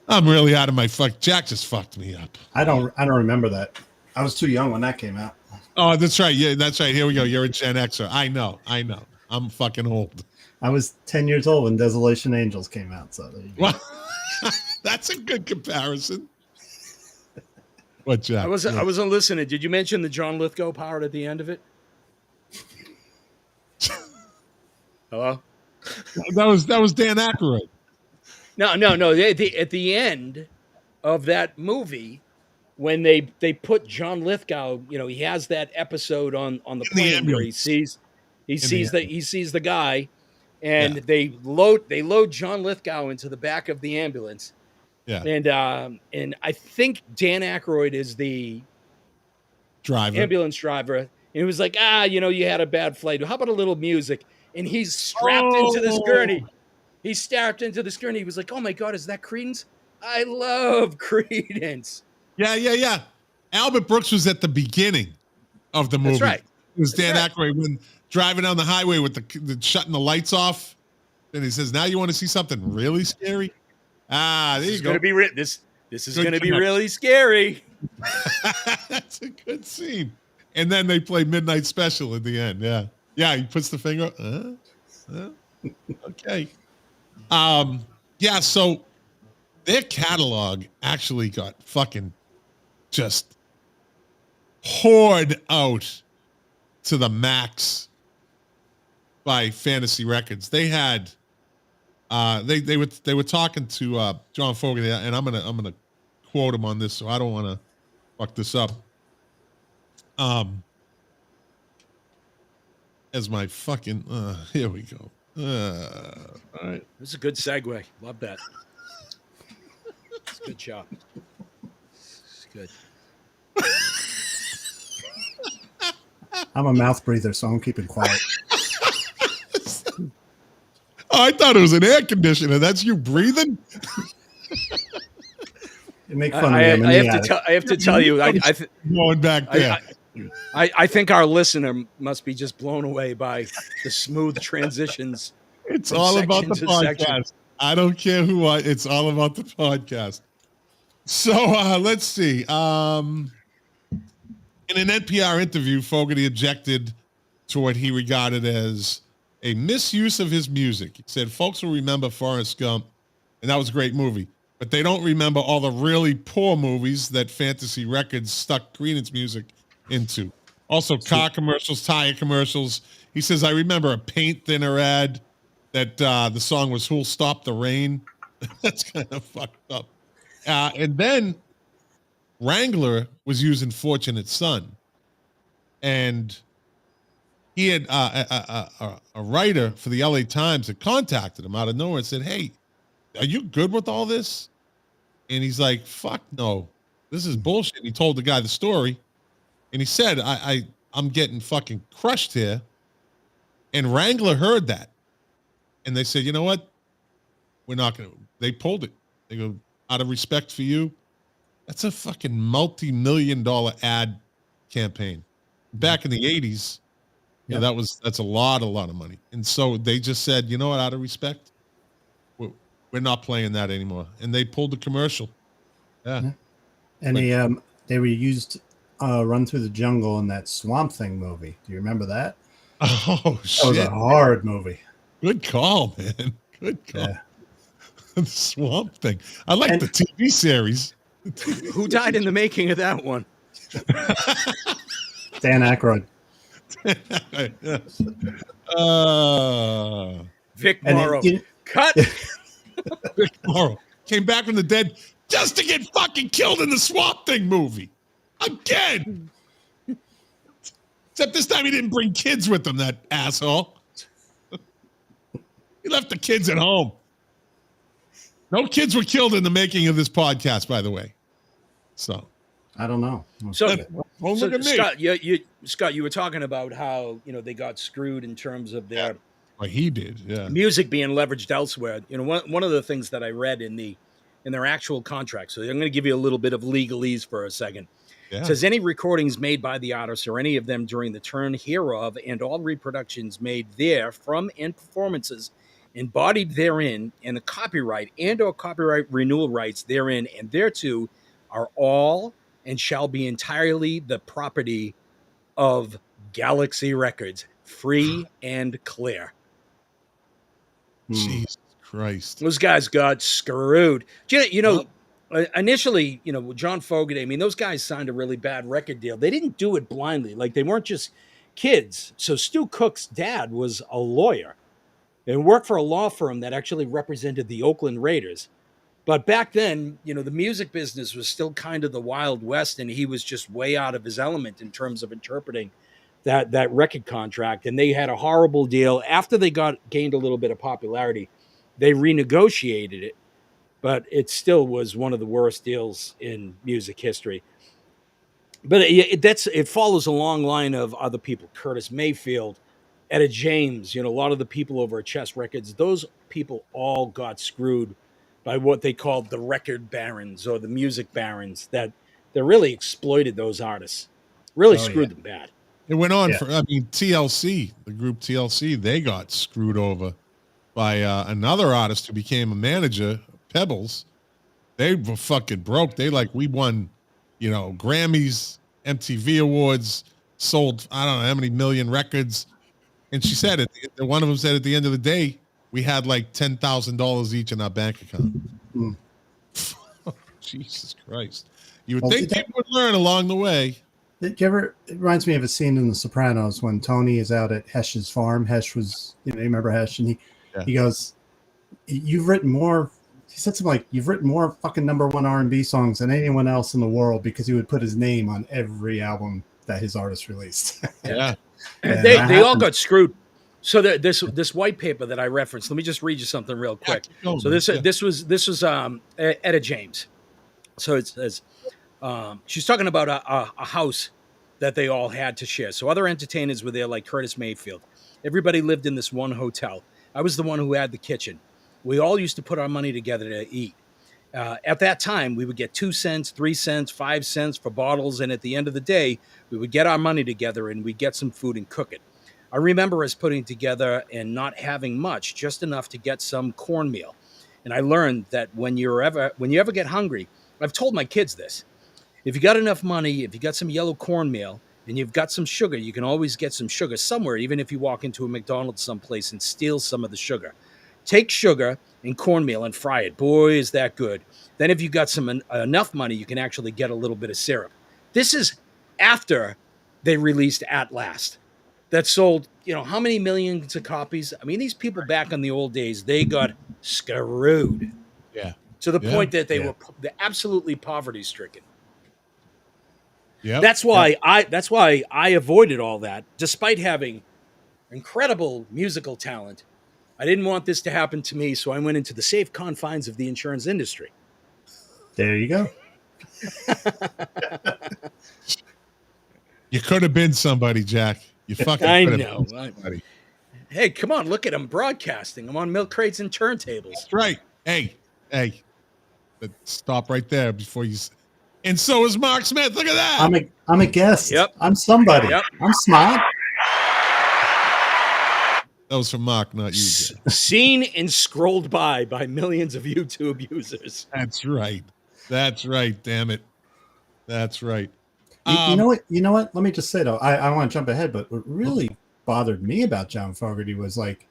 I'm really out of my fuck. Jack just fucked me up. I don't remember that. I was too young when that came out. Oh, that's right. Yeah, that's right. Here we go. You're a Gen Xer. I know. I'm fucking old. I was 10 years old when Desolation Angels came out. So there you go. Well, that's a good comparison. What, Jack? I wasn't listening. Did you mention the John Lithgow part at the end of it? Hello? That was Dan Aykroyd. No. At the end of that movie, when they put John Lithgow, he has that episode on the plane where he sees the guy, and they load John Lithgow into the back of the ambulance. Yeah. And I think Dan Aykroyd is the ambulance driver. And he was like, you had a bad flight. How about a little music? And he's strapped into this gurney. He strapped into this gurney. He was like, oh my God, is that Creedence? I love Creedence. Yeah. Albert Brooks was at the beginning of the movie. That's right. It was Dan Aykroyd when driving down the highway with the shutting the lights off. And he says, now you want to see something really scary? There you go. This is going to be really scary. That's a good scene. And then they play Midnight Special at the end. Yeah. Yeah, he puts the finger. Okay. Yeah, so their catalog actually got fucking just poured out to the max by Fantasy Records. They had they were talking to John Fogerty, and I'm gonna quote him on this, so I don't want to fuck this up. As my fucking here we go. All right. This is a good segue. Love that. It's a good job. It's good. I'm a mouth breather, so I'm keeping quiet. I thought it was an air conditioner. That's you breathing? You make fun of me. I have to tell you, going back there. I think our listener must be just blown away by the smooth transitions. It's all about the podcast. I don't care who it's all about the podcast. So let's see. In an NPR interview, Fogerty objected to what he regarded as a misuse of his music. He said folks will remember Forrest Gump, and that was a great movie, but they don't remember all the really poor movies that Fantasy Records stuck Creedence music into. Also, car commercials, tire commercials. He says, I remember a paint thinner ad that the song was Who'll Stop the Rain. That's kind of fucked up. And then Wrangler was using Fortunate Son. And he had a writer for the LA Times that contacted him out of nowhere and said, hey, are you good with all this? And he's like, fuck no, this is bullshit. He told the guy the story. And he said, I'm getting fucking crushed here. And Wrangler heard that. And they said, you know what? We're not going to. They pulled it. They go, out of respect for you. That's a fucking multi-million-dollar ad campaign. Back in the 80s, yeah, that's a lot of money. And so they just said, you know what, out of respect, we're not playing that anymore. And they pulled the commercial. Yeah. And they were used Run Through the Jungle in that Swamp Thing movie. Do you remember that? Oh, shit. That was a hard movie. Good call, man. Good call. Yeah. The Swamp Thing. I like the TV series. Who died in the making of that one? Dan Aykroyd. Vic Morrow. Cut. Vic Morrow came back from the dead just to get fucking killed in the Swamp Thing movie. Again. Except this time he didn't bring kids with him, that asshole. He left the kids at home. No kids were killed in the making of this podcast, by the way. So I don't know. So look at me. Scott, you were talking about how they got screwed in terms of their he did, yeah. Music being leveraged elsewhere. One of the things that I read in their actual contract. So I'm going to give you a little bit of legalese for a second. Yeah. It says any recordings made by the artist or any of them during the turn hereof and all reproductions made there from and performances embodied therein and the copyright and or copyright renewal rights therein and thereto are all and shall be entirely the property of Galaxy Records, free and clear. Jesus Christ. Those guys got screwed. Initially, John Fogerty, I mean, those guys signed a really bad record deal. They didn't do it blindly. Like, they weren't just kids. So Stu Cook's dad was a lawyer and worked for a law firm that actually represented the Oakland Raiders. But back then, the music business was still kind of the Wild West, and he was just way out of his element in terms of interpreting that record contract. And they had a horrible deal. After they gained a little bit of popularity, they renegotiated it, but it still was one of the worst deals in music history. But it follows a long line of other people. Curtis Mayfield, Etta James, a lot of the people over at Chess Records, those people all got screwed by what they called the record barons or the music barons that really exploited those artists, really screwed them bad. It went on for, TLC, the group TLC, they got screwed over by another artist who became a manager, Pebbles. They were fucking broke. We won, Grammys, MTV Awards, sold, I don't know how many million records. And she said, one of them said at the end of the day, we had like $10,000 each in our bank account. Jesus Christ. You would think people would learn along the way. It reminds me of a scene in The Sopranos when Tony is out at Hesh's farm. Hesh was, you remember Hesh? And he goes, you've written more, he said something like, you've written more fucking #1 R&B songs than anyone else in the world, because he would put his name on every album that his artist released. Yeah. And they all got screwed. So this white paper that I referenced, let me just read you something real quick. So this was Etta James. So it says she's talking about a house that they all had to share. So other entertainers were there, like Curtis Mayfield. Everybody lived in this one hotel. I was the one who had the kitchen. We all used to put our money together to eat. At that time, we would get 2 cents, 3 cents, 5 cents for bottles. And at the end of the day, we would get our money together and we'd get some food and cook it. I remember us putting together and not having much, just enough to get some cornmeal. And I learned that when you ever get hungry, I've told my kids this. If you got enough money, if you got some yellow cornmeal, and you've got some sugar, you can always get some sugar somewhere, even if you walk into a McDonald's someplace and steal some of the sugar. Take sugar and cornmeal and fry it. Boy, is that good. Then if you got some enough money, you can actually get a little bit of syrup. This is after they released At Last. That sold, how many millions of copies? I mean, these people back in the old days, they got screwed. Yeah. To the Yeah. point that they were absolutely poverty-stricken. Yeah. That's why I avoided all that, despite having incredible musical talent. I didn't want this to happen to me, so I went into the safe confines of the insurance industry. There you go. You could have been somebody, Jack. You fucking I could have know. been somebody. Hey, come on, look at him broadcasting. I'm on Milk Crates and Turntables. That's right. Hey. But stop right there before you. And so is Mark Smith. Look at that. I'm a guest. Yep. I'm somebody. Yep. I'm smart. That was from Mark, not you. Jack. Seen and scrolled by millions of YouTube users. That's right. Damn it. That's right. You know what? Let me just say though, I want to jump ahead, but what really bothered me about John Fogerty was like,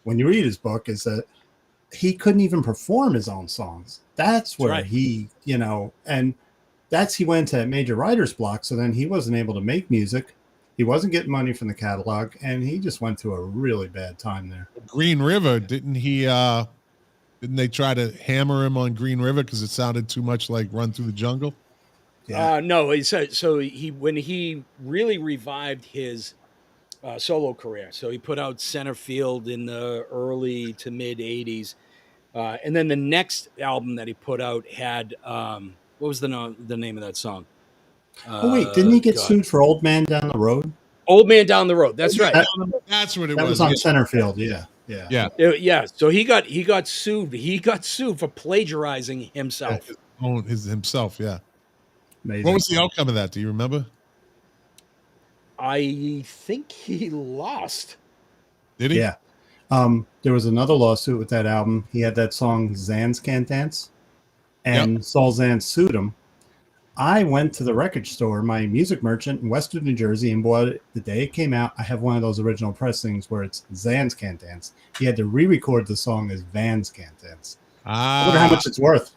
when you read his book, is that he couldn't even perform his own songs. That's where he, and he went to major writer's block. So then he wasn't able to make music. He wasn't getting money from the catalog, and he just went through a really bad time there. Green River, didn't they try to hammer him on Green River because it sounded too much like Run Through the Jungle? Yeah. No, when he really revived his solo career, so he put out Center Field in the early to mid 80s. And then the next album that he put out had, what was the name of that song? Wait, didn't he get sued for Old Man Down the Road? Old Man Down the Road. That's right. That's what it That was on Centerfield. Yeah. So he got sued. He got sued for plagiarizing himself. Himself. Yeah. Amazing. What was the outcome of that? Do you remember? I think he lost. Did he? Yeah. There was another lawsuit with that album. He had that song Zans Can't Dance, and Saul Zaentz sued him. I went to the record store, my music merchant in Western New Jersey, and bought it the day it came out. I have one of those original pressings where it's Zans Can't Dance. He had to re-record the song as Vans Can't Dance. I wonder how much it's worth.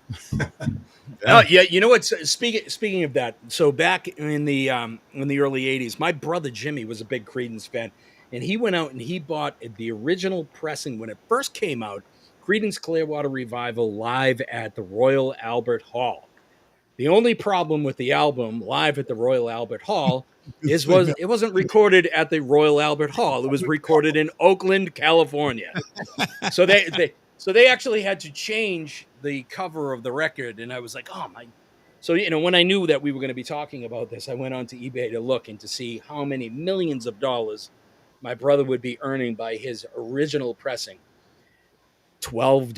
Yeah. You know what? Speaking of that, so back in the early 80s, my brother Jimmy was a big Creedence fan, and he went out and he bought the original pressing when it first came out, Creedence Clearwater Revival live at the Royal Albert Hall. The only problem with the album live at the Royal Albert Hall it wasn't recorded at the Royal Albert Hall. It was recorded in Oakland, California. So they actually had to change the cover of the record, and I was like, oh my. So, when I knew that we were going to be talking about this, I went on to eBay to look and to see how many millions of dollars my brother would be earning by his original pressing. $12.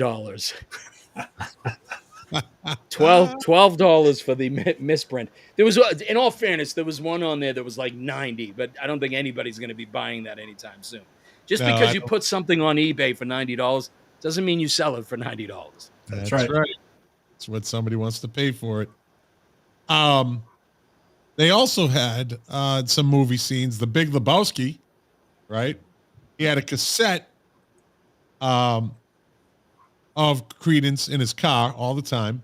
$12 for the misprint. There was, in all fairness, there was one on there that was like $90, but I don't think anybody's going to be buying that anytime soon. Because you put something on eBay for $90 doesn't mean you sell it for $90. That's right. It's what somebody wants to pay for it. They also had some movie scenes. The Big Lebowski, right? He had a cassette of Creedence in his car all the time.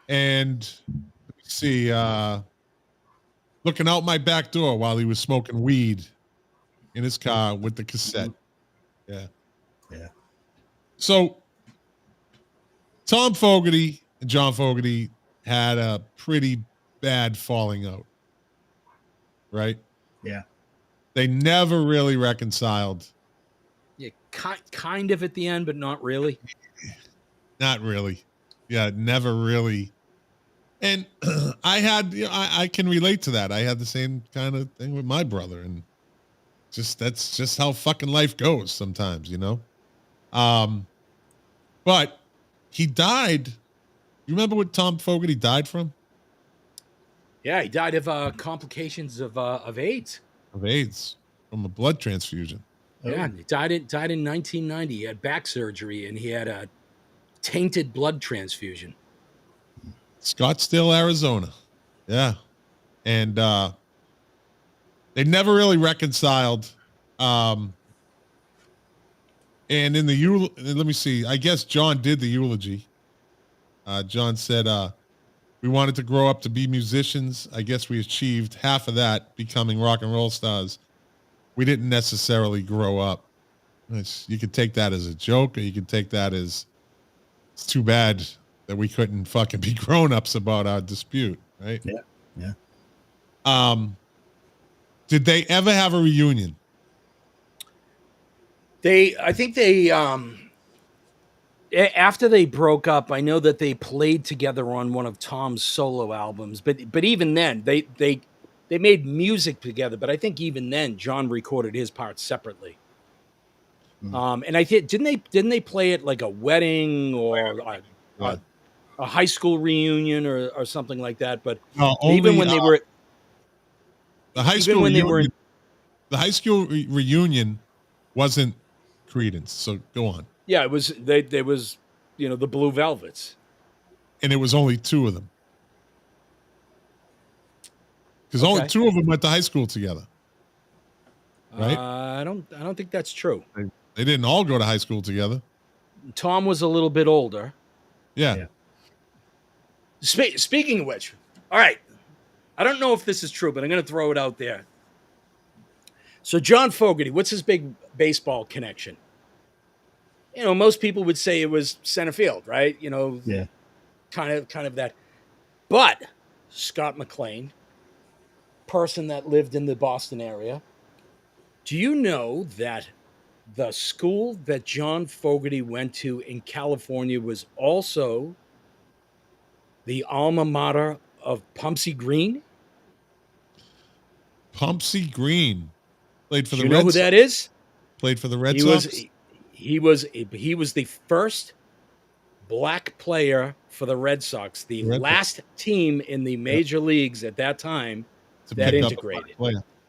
And let me see, looking out my back door while he was smoking weed in his car with the cassette. Yeah. So Tom Fogerty and John Fogerty had a pretty bad falling out, right? Yeah. They never really reconciled. Yeah, kind of at the end, but not really. Not really. Yeah, never really. And I can relate to that. I had the same kind of thing with my brother, and that's just how fucking life goes sometimes, But he died. You remember what Tom Fogerty died from? Yeah, he died of complications of AIDS. Of AIDS from a blood transfusion. Yeah, he died in 1990. He had back surgery and he had a tainted blood transfusion. Scottsdale, Arizona. Yeah. And They never really reconciled. And in the let me see. I guess John did the eulogy. John said, "We wanted to grow up to be musicians. I guess we achieved half of that, becoming rock and roll stars. We didn't necessarily grow up." You could take that as a joke, or you could take that as it's too bad that we couldn't fucking be grown-ups about our dispute, right? Yeah. Did they ever have a reunion? I think they after they broke up, I know that they played together on one of Tom's solo albums, but even then they made music together, but I think even then John recorded his parts separately. And I think didn't they play at like a wedding or a high school reunion or something like that? But no, even when they were the high school when reunion, they were the high school reunion wasn't Creedence. So go on. Yeah, it was there was the Blue Velvets, and it was only two of them because only two of them went to high school together. Right? I don't think that's true. They didn't all go to high school together. Tom was a little bit older. Yeah. Speaking of which, all right, I don't know if this is true, but I'm going to throw it out there. So John Fogerty, what's his big baseball connection? Most people would say it was center field, right? Yeah. Kind of that. But Scott McLean, person that lived in the Boston area, do you know that the school that John Fogerty went to in California was also the alma mater of Pumpsy Green? Pumpsy Green played for the Red Sox. You know who that is? Played for the Red Sox. He was the first black player for the Red Sox, the last team in the major leagues at that time that integrated.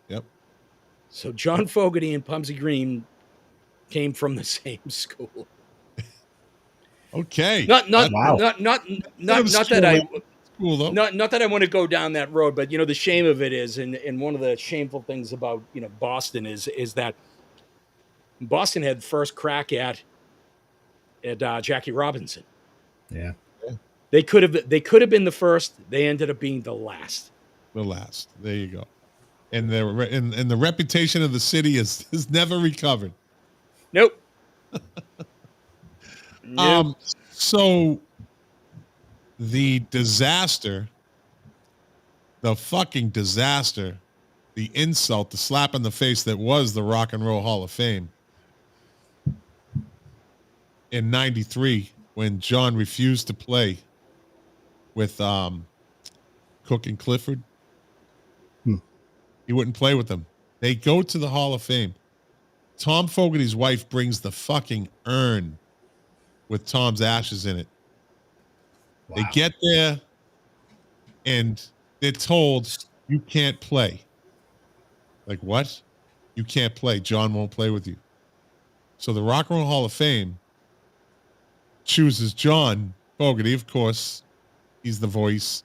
Yep. So John Fogerty and Pumpsy Green came from the same school. Okay. Not that I want to go down that road, but the shame of it is, and one of the shameful things about Boston is that Boston had first crack at Jackie Robinson. Yeah. They could have been the first. They ended up being the last. The last. There you go. And the reputation of the city is never recovered. Nope. So the disaster, the fucking disaster, the insult, the slap in the face that was the Rock and Roll Hall of Fame in '93 when John refused to play with Cook and Clifford. He wouldn't play with them. They go to the Hall of Fame. Tom Fogerty's wife brings the fucking urn with Tom's ashes in it. Wow. They get there and they're told, you can't play. Like, what? You can't play. John won't play with you. So the Rock and Roll Hall of Fame chooses John Fogerty. Of course, he's the voice.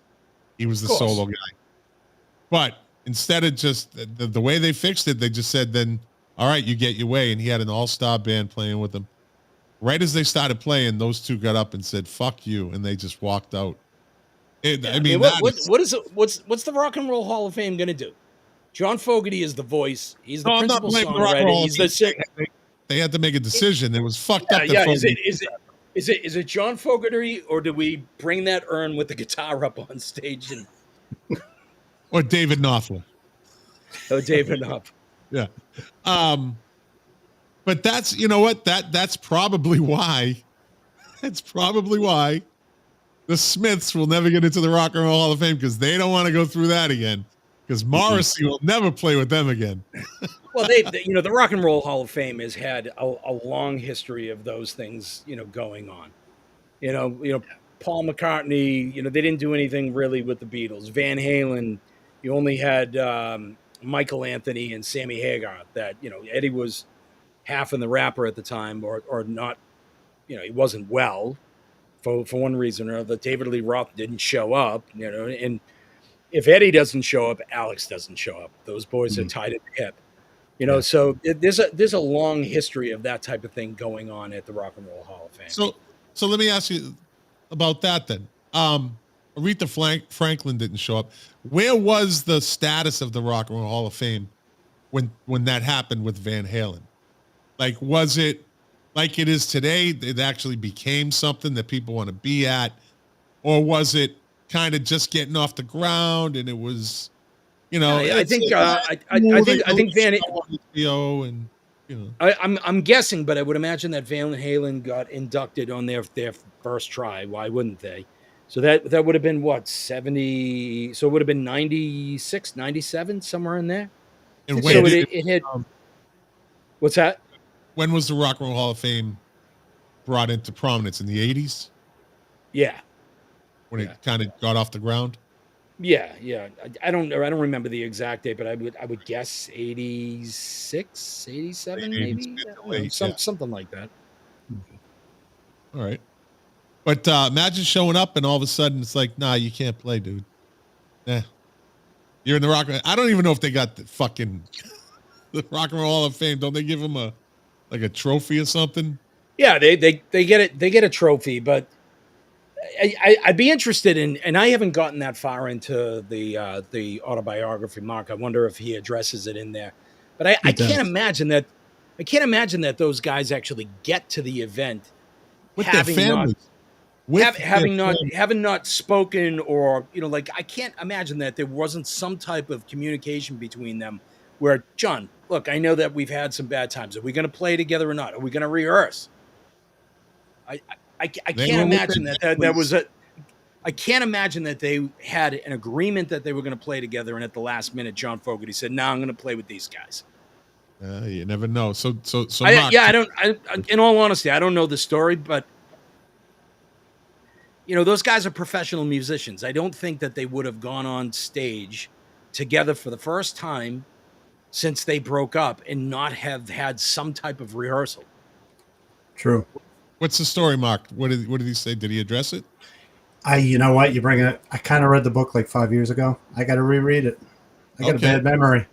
He was the solo guy. But instead of just the way they fixed it, they just said, then, all right, you get your way. And he had an all-star band playing with him. Right as they started playing, those two got up and said, fuck you. And they just walked out. What's the Rock and Roll Hall of Fame going to do? John Fogerty is the voice. He's the principal songwriter. He's the They had to make a decision. It was fucked up. Yeah. Is it John Fogerty, or do we bring that urn with the guitar up on stage or David Knopfler? Oh, David Knopfler. Yeah. But that's, you know what? That's probably why. That's probably why the Smiths will never get into the Rock and Roll Hall of Fame, because they don't want to go through that again. Because Morrissey will never play with them again. Well, the Rock and Roll Hall of Fame has had a long history of those things, going on. Paul McCartney, they didn't do anything really with the Beatles. Van Halen, you only had Michael Anthony and Sammy Hagar. That Eddie was half in the rapper at the time, or not. He wasn't well for one reason or another. David Lee Roth didn't show up. And if Eddie doesn't show up, Alex doesn't show up. Those boys are tied at the hip. So there's a long history of that type of thing going on at the Rock and Roll Hall of Fame. So let me ask you about that then. Aretha Franklin didn't show up. Where was the status of the Rock and Roll Hall of Fame when that happened with Van Halen? Like, was it like it is today? It actually became something that people want to be at, or was it kind of just getting off the ground and it was, I think Van and I'm guessing, but I would imagine that Van Halen got inducted on their first try. Why wouldn't they? So that would have been what, 70? So it would have been 96, 97, somewhere in there. And so it had. What's that? When was the Rock and Roll Hall of Fame brought into prominence? In the 80s? Yeah. When it kind of got off the ground? Yeah. I don't remember the exact date, but I would guess 86, 87, maybe something like that. All right. But imagine showing up and all of a sudden it's like, nah, you can't play, dude. You're in the Rock. I don't even know if they got the Rock and Roll Hall of Fame. Don't they give them a trophy or something? Yeah, they get it. They get a trophy, but I'd be interested in, and I haven't gotten that far into the autobiography, Mark. I wonder if he addresses it in there. But I can't imagine that. I can't imagine that those guys actually get to the event with their families. Having not spoken, or I can't imagine that there wasn't some type of communication between them where, John, look, I know that we've had some bad times. Are we going to play together or not? Are we going to rehearse? I can't imagine that was I can't imagine that they had an agreement that they were going to play together, and at the last minute, John Fogerty said, "No, I'm going to play with these guys." You never know. So Mark, I don't. In all honesty, I don't know the story, but those guys are professional musicians. I don't think that they would have gone on stage together for the first time since they broke up and not have had some type of rehearsal. True. What's the story, Mark? What did he say? Did he address it? You know what? You bring it. I kind of read the book like 5 years ago. I got to reread it. I got a bad memory.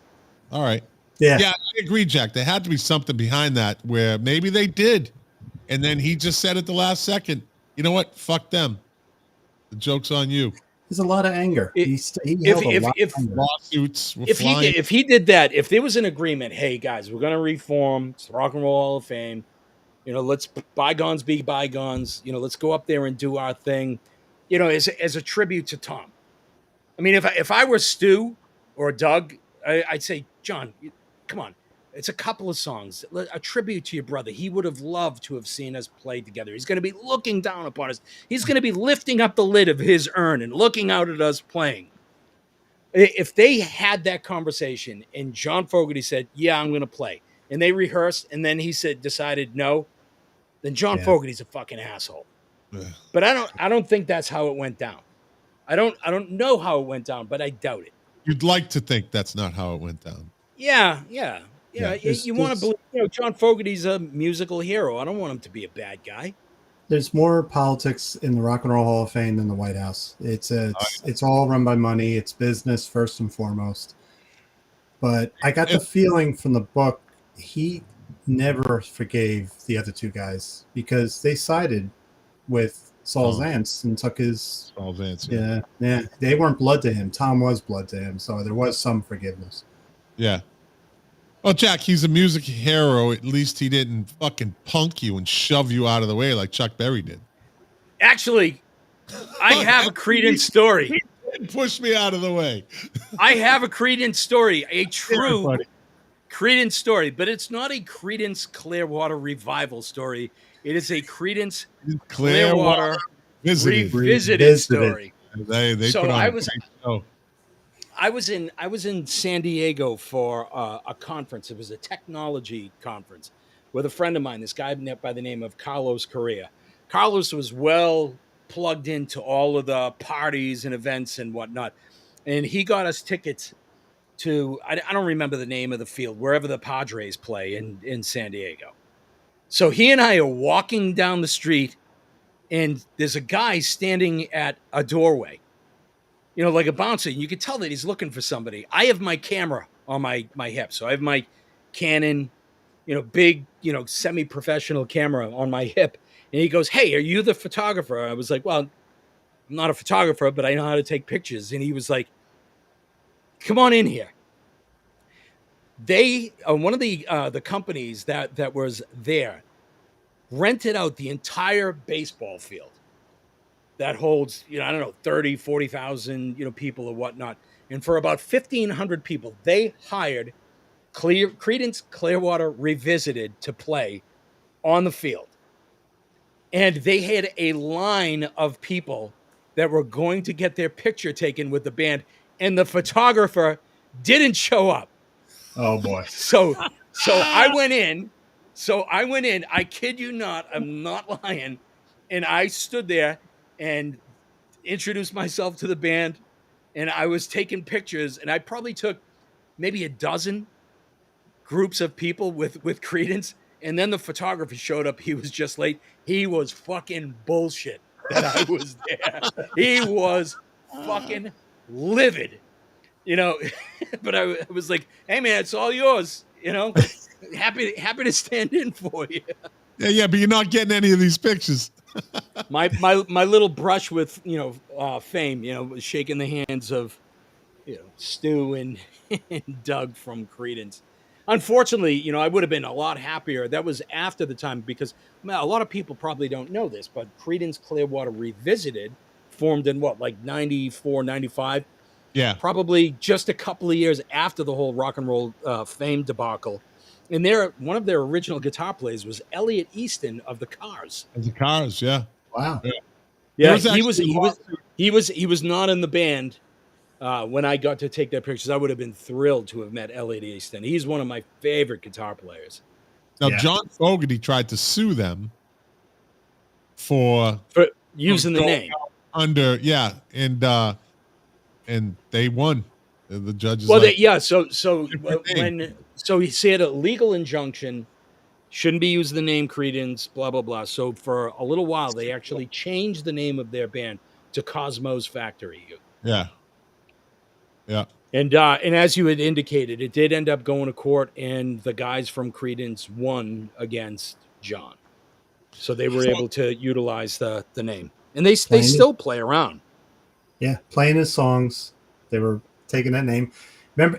All right. Yeah, I agree, Jack. There had to be something behind that where maybe they did, and then he just said at the last second, "You know what? Fuck them. The joke's on you." There's a lot of anger. Lawsuits. If he did that, if there was an agreement, hey guys, we're going to reform. It's the Rock and Roll Hall of Fame. Let's bygones be bygones. Let's go up there and do our thing. As a tribute to Tom. I mean, if I were Stu or Doug, I'd say, John, come on. It's a couple of songs, a tribute to your brother. He would have loved to have seen us play together. He's going to be looking down upon us. He's going to be lifting up the lid of his urn and looking out at us playing. If they had that conversation and John Fogerty said, yeah, I'm going to play, and they rehearsed, and then he decided no, then John Fogerty's a fucking asshole. But I don't think that's how it went down. I don't know how it went down, but I doubt it. You'd like to think that's not how it went down. Yeah. You want to believe, John Fogerty's a musical hero. I don't want him to be a bad guy. There's more politics in the Rock and Roll Hall of Fame than the White House. It's all run by money. It's business first and foremost. But I got the feeling from the book, he never forgave the other two guys because they sided with Saul Zaentz and took his Saul Zaentz. Yeah. They weren't blood to him. Tom was blood to him, so there was some forgiveness. Yeah. Well, Jack, he's a music hero. At least he didn't fucking punk you and shove you out of the way like Chuck Berry did. Actually, I have a Creedence story. He didn't push me out of the way. I have a Creedence story, a true Creedence story, but it's not a Creedence Clearwater revival story. It is a Creedence Clearwater revisited story. They so put on I was in San Diego for a conference. It was a technology conference with a friend of mine, this guy by the name of Carlos Correa. Carlos was well plugged into all of the parties and events and whatnot, and he got us tickets to, I don't remember the name of the field, wherever the Padres play in San Diego. So he and I are walking down the street, and there's a guy standing at a doorway. like a bouncer. You could tell that he's looking for somebody. I have my camera on my hip. So I have my Canon, big, semi-professional camera on my hip. And he goes, "Hey, are you the photographer?" I was like, "Well, I'm not a photographer, but I know how to take pictures." And he was like, "Come on in here." They one of the companies that was there rented out the entire baseball field that holds, I don't know, 30, 40,000, people or whatnot. And for about 1,500 people, they hired Creedence Clearwater Revisited to play on the field. And they had a line of people that were going to get their picture taken with the band, and the photographer didn't show up. Oh boy. So I went in. I kid you not, I'm not lying. And I stood there and introduced myself to the band, and I was taking pictures, and I probably took maybe a dozen groups of people with Creedence. And then the photographer showed up. He was just late. He was fucking bullshit that I was there. He was fucking livid, but I was like, "Hey man, it's all yours, happy to stand in for you." Yeah, but you're not getting any of these pictures. My little brush with, fame, shaking the hands of, Stu and Doug from Creedence. Unfortunately, I would have been a lot happier. That was after the time, because a lot of people probably don't know this, but Creedence Clearwater Revisited formed in like 94, 95. Yeah. Probably just a couple of years after the whole rock and roll fame debacle. And one of their original guitar players was Elliot Easton of the Cars. The Cars, yeah. Wow. Yeah, he was not in the band when I got to take their pictures. I would have been thrilled to have met Elliot Easton. He's one of my favorite guitar players. Now, John Fogerty tried to sue them for using the name and they won. The judges. Well, so he said a legal injunction, shouldn't be using the name Creedence, blah blah blah. So for a little while, they actually changed the name of their band to Cosmo's Factory. Yeah. And as you had indicated, it did end up going to court, and the guys from Creedence won against John. So they were able to utilize the name, and they still play around. Yeah, playing his songs. They were taking that name. Remember?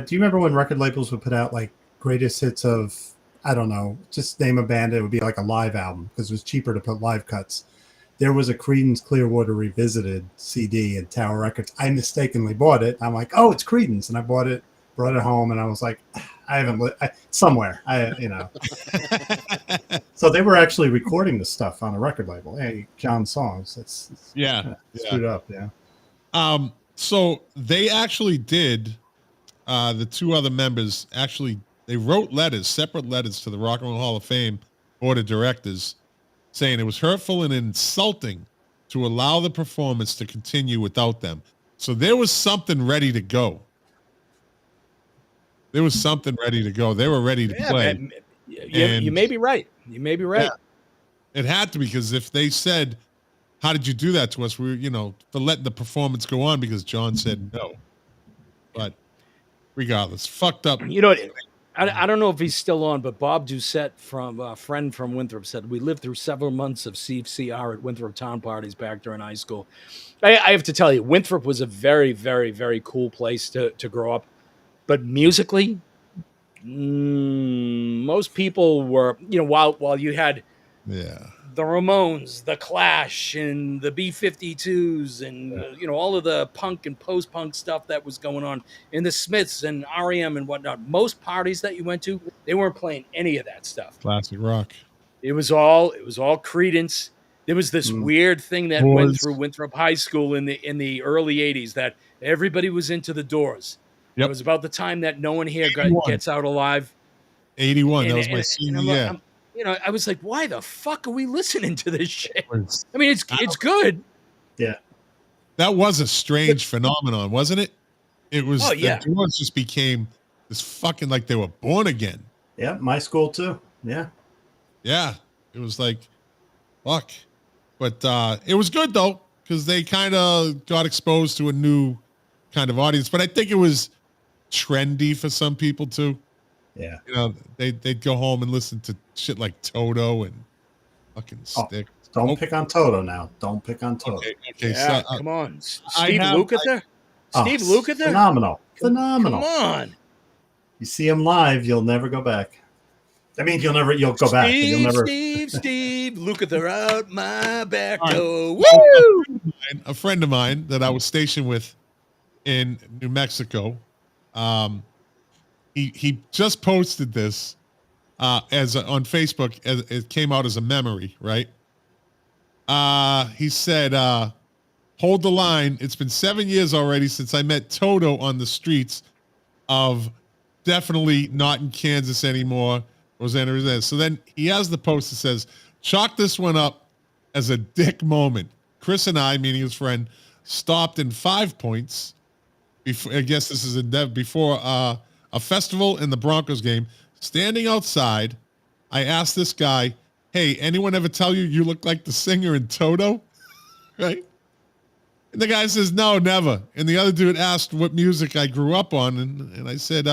Do you remember when record labels would put out like greatest hits of, I don't know, just name a band? It would be like a live album because it was cheaper to put live cuts. There was a Creedence Clearwater Revisited CD at Tower Records. I mistakenly bought it. I'm like, oh, it's Creedence, and I bought it, brought it home, and I was like, I haven't somewhere. So they were actually recording the stuff on a record label. Hey, John's songs. It's screwed up. Yeah. So they actually did. The two other members they wrote separate letters to the Rock and Roll Hall of Fame board of directors, saying it was hurtful and insulting to allow the performance to continue without them. So there was something ready to go. They were ready to play. You may be right. Yeah. It had to, because if they said, "How did you do that to us?" We were, for letting the performance go on because John said no. But regardless, fucked up. I don't know if he's still on, but Bob Doucette, from a friend from Winthrop, said, "We lived through several months of CCR at Winthrop town parties back during high school." I have to tell you, Winthrop was a very, very, very cool place to grow up. But musically, most people were, while you had the Ramones, the Clash, and the B-52s, and all of the punk and post-punk stuff that was going on, and the Smiths and REM and whatnot. Most parties that you went to, they weren't playing any of that stuff. Classic rock. It was all Creedence. There was this weird thing that went through Winthrop High School in the early '80s that everybody was into the Doors. Yep. It was about the time that No One Here Gets Out Alive. 81. That was my senior year. I was like, why the fuck are we listening to this shit? I mean, it's good. Yeah. That was a strange phenomenon, wasn't it? It was. Oh, yeah. The Doors just became this fucking, like they were born again. Yeah, my school too. Yeah. Yeah. It was like, fuck. But it was good though. because they kind of got exposed to a new kind of audience. But I think it was trendy for some people too. Yeah. You know, they'd go home and listen to shit like Toto and fucking Stick. Don't pick on Toto now. Don't pick on Toto. Okay. Yeah, So, come on. I Steve have- Lukather? Steve Lukather? Phenomenal. Phenomenal. Come on. You see him live, you'll never go back. I mean, you'll go back, but you'll never. Steve Lukather out my back All right. door. Woo! a friend of mine that I was stationed with in New Mexico, he just posted this as on Facebook. As it came out as a memory, right? He said, "Hold the line. It's been 7 years already since I met Toto on the streets of definitely not in Kansas anymore." Rosanna. So then he has the post that says, "Chalk this one up as a dick moment. Chris and I," meaning his friend, "stopped in 5 Points. Before, I guess this is before a festival in the Broncos game. Standing outside, I asked this guy, 'Hey, anyone ever tell you look like the singer in Toto?'" Right? And the guy says, "No, never." And the other dude asked what music I grew up on, and I said,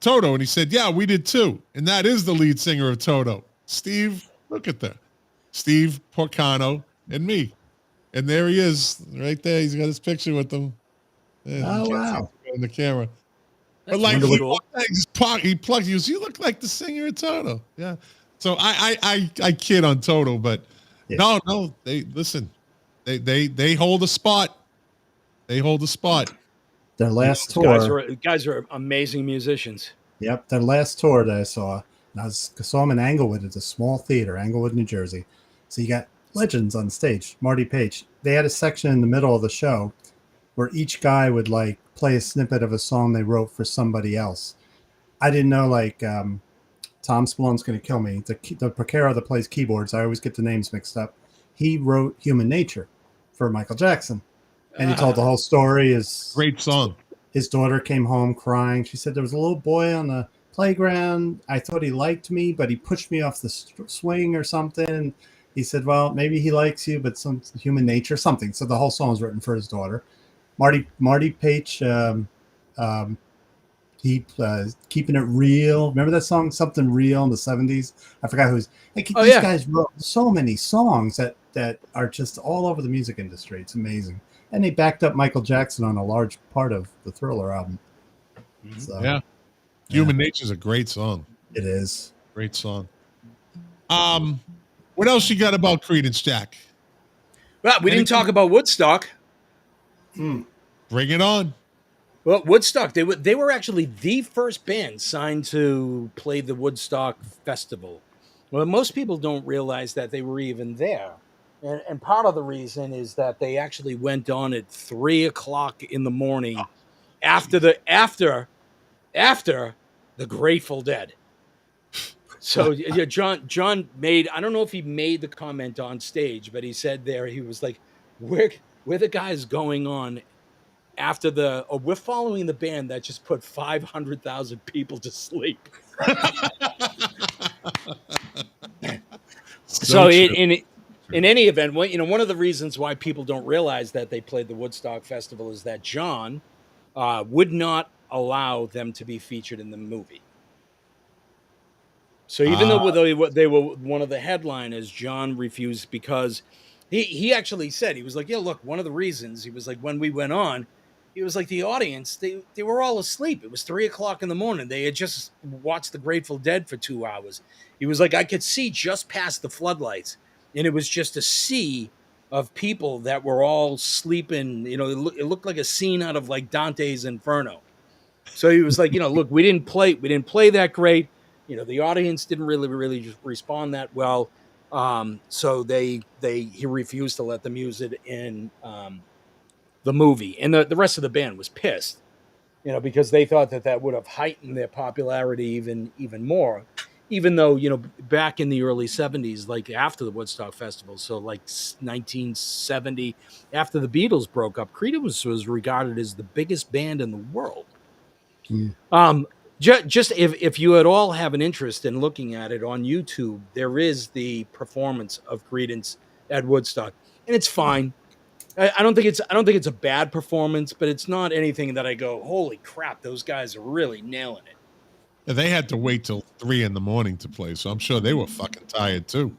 Toto. And he said, "Yeah, we did too." And that is the lead singer of Toto, Steve. Look at that, Steve Porcano and me. And there he is, right there. He's got his picture with them. Oh, wow! In the camera. That's But like cool. he plugged you. You look like the singer of Toto. Yeah. So I kid on Toto, but Yeah. no. They listen. They hold a spot. They hold a spot. Their last tour. Guys are amazing musicians. Yep, their last tour that I saw. And I saw them in Englewood. It's a small theater, Englewood, New Jersey. So you got legends on stage. Marty Page. They had a section in the middle of the show where each guy would like play a snippet of a song they wrote for somebody else. I didn't know Tom Spallone's going to kill me. The Precaro that plays keyboards, I always get the names mixed up. He wrote Human Nature for Michael Jackson. And he told the whole story. Great song. His daughter came home crying. She said, "There was a little boy on the playground. I thought he liked me, but he pushed me off the swing or something." He said, "Well, maybe he likes you, but some human nature, something." So the whole song was written for his daughter. Marty Page, he Keeping It Real. Remember that song, Something Real, in the 70s? I forgot who's. These guys wrote so many songs that are just all over the music industry. It's amazing. And they backed up Michael Jackson on a large part of the Thriller album. So, Yeah. Human Nature is a great song. It is. Great song. What else you got about Creedence, Jack? Well, we didn't talk about Woodstock. Bring it on. Well, Woodstock, they were actually the first band signed to play the Woodstock Festival. Well, most people don't realize that they were even there. And part of the reason is that they actually went on at 3:00 in the morning after the Grateful Dead. So yeah, John made, I don't know if he made the comment on stage, but he said there, he was like, we're the guys going on after we're following the band that just put 500,000 people to sleep. So in any event, one of the reasons why people don't realize that they played the Woodstock Festival is that John would not allow them to be featured in the movie. So even though they were one of the headliners, John refused because he actually said, he was like, "Yeah, look, one of the reasons," he was like, when we went on, he was like, the audience, they were all asleep. It was 3:00 in the morning. They had just watched the Grateful Dead for 2 hours. He was like, I could see just past the floodlights, and it was just a sea of people that were all sleeping. It looked like a scene out of like Dante's Inferno. So he was like, look, we didn't play that great. The audience didn't really respond that well. So he refused to let them use it in the movie, and the rest of the band was pissed, because they thought that would have heightened their popularity even more. Even though, back in the early 70s, like after the Woodstock Festival, so like 1970, after the Beatles broke up, Creedence was regarded as the biggest band in the world. Just if you at all have an interest in looking at it on YouTube, there is the performance of Creedence at Woodstock, and it's fine. I don't think it's a bad performance, but it's not anything that I go, holy crap, those guys are really nailing it. Yeah, they had to wait till 3 a.m. to play, so I'm sure they were fucking tired too.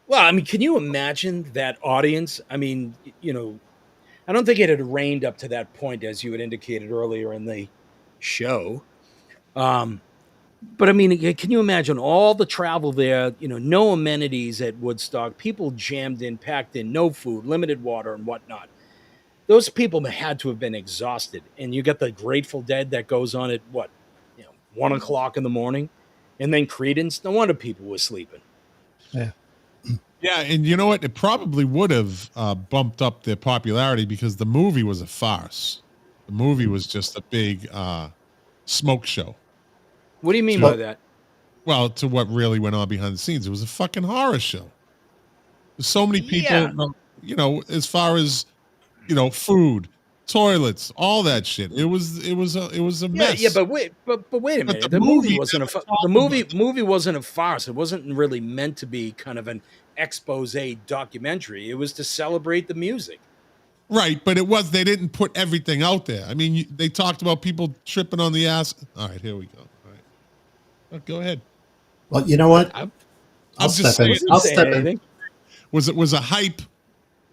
Well, I mean, can you imagine that audience? I mean, I don't think it had rained up to that point, as you had indicated earlier in the show. But I mean, can you imagine all the travel there? No amenities at Woodstock, people jammed in, packed in, no food, limited water, and whatnot. Those people had to have been exhausted. And you get the Grateful Dead that goes on at 1 o'clock in the morning, and then Creedence. No wonder people were sleeping. Yeah. Yeah, and you know what? It probably would have bumped up their popularity because the movie was a farce. The movie was just a big smoke show. What do you mean by that? Well, to what really went on behind the scenes, it was a fucking horror show. There's so many people, as far as food, toilets, all that shit. It was a mess. Yeah, but wait a minute. The movie wasn't the movie wasn't a farce. It wasn't really meant to be kind of an expose documentary. It was to celebrate the music. Right, but they didn't put everything out there. I mean, they talked about people tripping on the ass. All right, here we go. All right. Oh, go ahead. Well, you know what? I'll just say it. I'll step in. Was a hype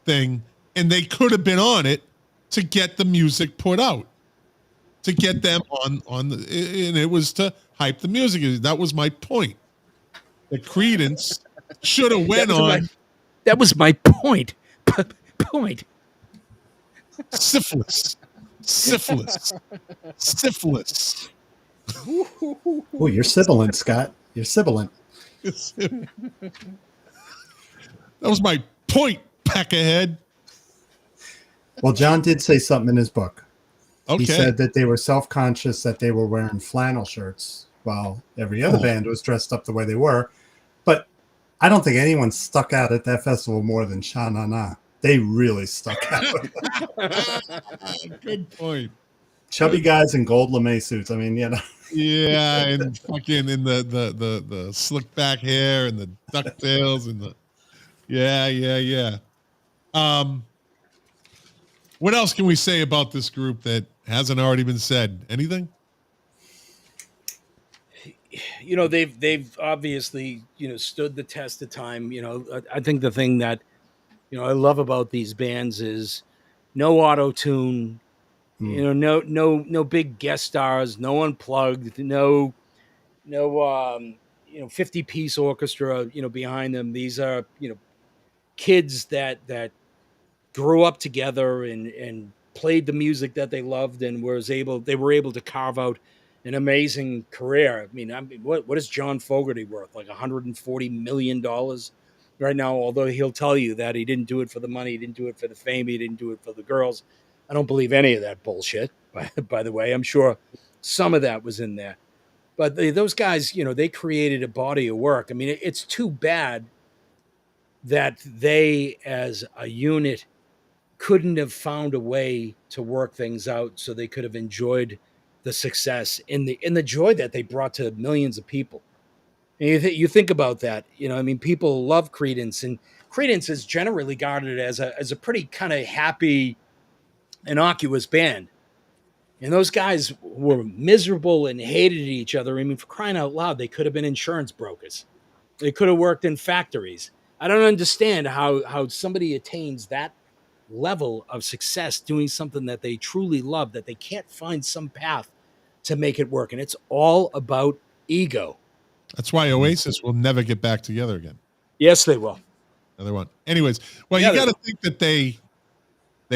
thing, and they could have been on it to get the music put out, to get them on and it was to hype the music. That was my point. The Creedence should have went on. That was my point. Point. Syphilis. Oh, you're sibilant, Scott. You're sibilant. That was my point, peckerhead. Well, John did say something in his book. Okay. He said that they were self-conscious that they were wearing flannel shirts while every other band was dressed up the way they were. But I don't think anyone stuck out at that festival more than Sha Na Na. They really stuck out. Good point. Chubby guys in gold lame suits. I mean, Yeah, and fucking in the slick back hair and the ducktails and the yeah. What else can we say about this group that hasn't already been said? Anything? They've obviously stood the test of time. I think the thing that I love about these bands is no auto tune. No big guest stars, no unplugged, no 50-piece orchestra behind them. These are kids that grew up together and played the music that they loved and they were able to carve out an amazing career. I mean, what is John Fogerty worth? Like $140 million right now, although he'll tell you that he didn't do it for the money, he didn't do it for the fame, he didn't do it for the girls. I don't believe any of that bullshit, by the way. I'm sure some of that was in there. But those guys, they created a body of work. I mean, it's too bad that they, as a unit, couldn't have found a way to work things out so they could have enjoyed the success and the joy that they brought to millions of people. And you think about that, I mean, people love Creedence, and Creedence is generally regarded as a pretty kind of happy, innocuous band. And those guys were miserable and hated each other. I mean, for crying out loud, they could have been insurance brokers. They could have worked in factories. I don't understand how somebody attains that level of success doing something that they truly love, that they can't find some path to make it work. And it's all about ego. That's why Oasis will never get back together again. Yes, they will. No, they won't. Anyways, well, you got to think that they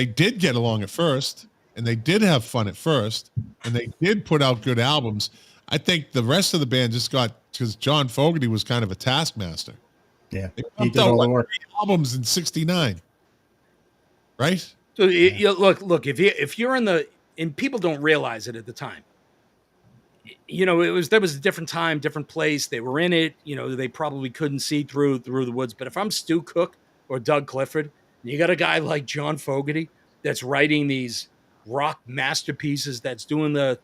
did get along at first, and they did have fun at first, and they did put out good albums. I think the rest of the band just got, because John Fogerty was kind of a taskmaster. Yeah, he did all the work. Albums in '69, right? So look, if you're and people don't realize it at the time. There was a different time, different place. They were in it. They probably couldn't see through the woods. But if I'm Stu Cook or Doug Clifford, and you got a guy like John Fogerty that's writing these rock masterpieces, that's doing the,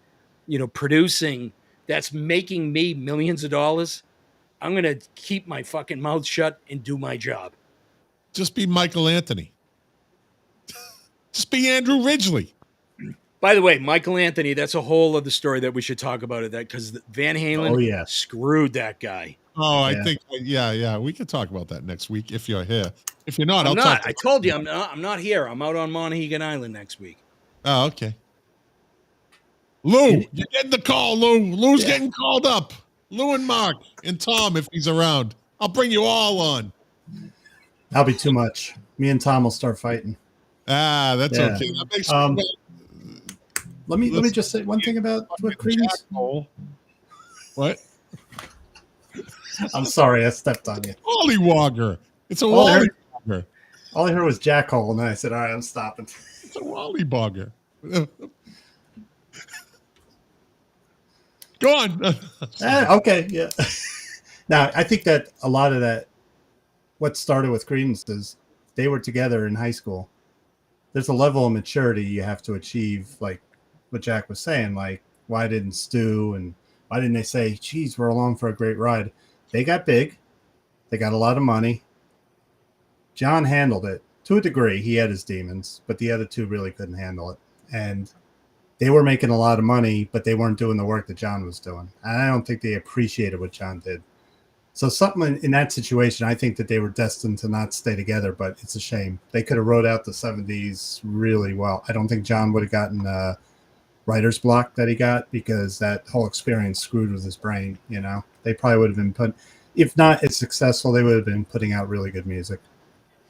producing, that's making me millions of dollars, I'm going to keep my fucking mouth shut and do my job. Just be Michael Anthony. Just be Andrew Ridgeley. By the way, Michael Anthony, that's a whole other story that we should talk about it, that because Van Halen screwed that guy. Oh, I think, yeah. We can talk about that next week if you're here. If you're not, I'm not. I told you I'm not here. I'm out on Monhegan Island next week. Oh, okay. Lou, you're getting the call, Lou. Lou's getting called up. Lou and Mark and Tom, if he's around. I'll bring you all on. That'll be too much. Me and Tom will start fighting. That's okay. That makes let me just say one thing about Creedence. What? I'm sorry, I stepped on you. Wallywogger. It's a wallywogger. All I heard was jackhole, and then I said, all right, I'm stopping. It's a wallybogger. Go on. Okay, yeah. Now, I think that a lot of that, what started with Creedence is they were together in high school. There's a level of maturity you have to achieve, like what Jack was saying, like, why didn't Stu and why didn't they say, geez, we're along for a great ride? They got big. They got a lot of money. John handled it to a degree. He had his demons, but the other two really couldn't handle it. And they were making a lot of money, but they weren't doing the work that John was doing. And I don't think they appreciated what John did. So something in that situation, I think that they were destined to not stay together, but it's a shame. They could have wrote out the 70s really well. I don't think John would have gotten writer's block that he got because that whole experience screwed with his brain, you know. They probably would have been if not as successful, they would have been putting out really good music.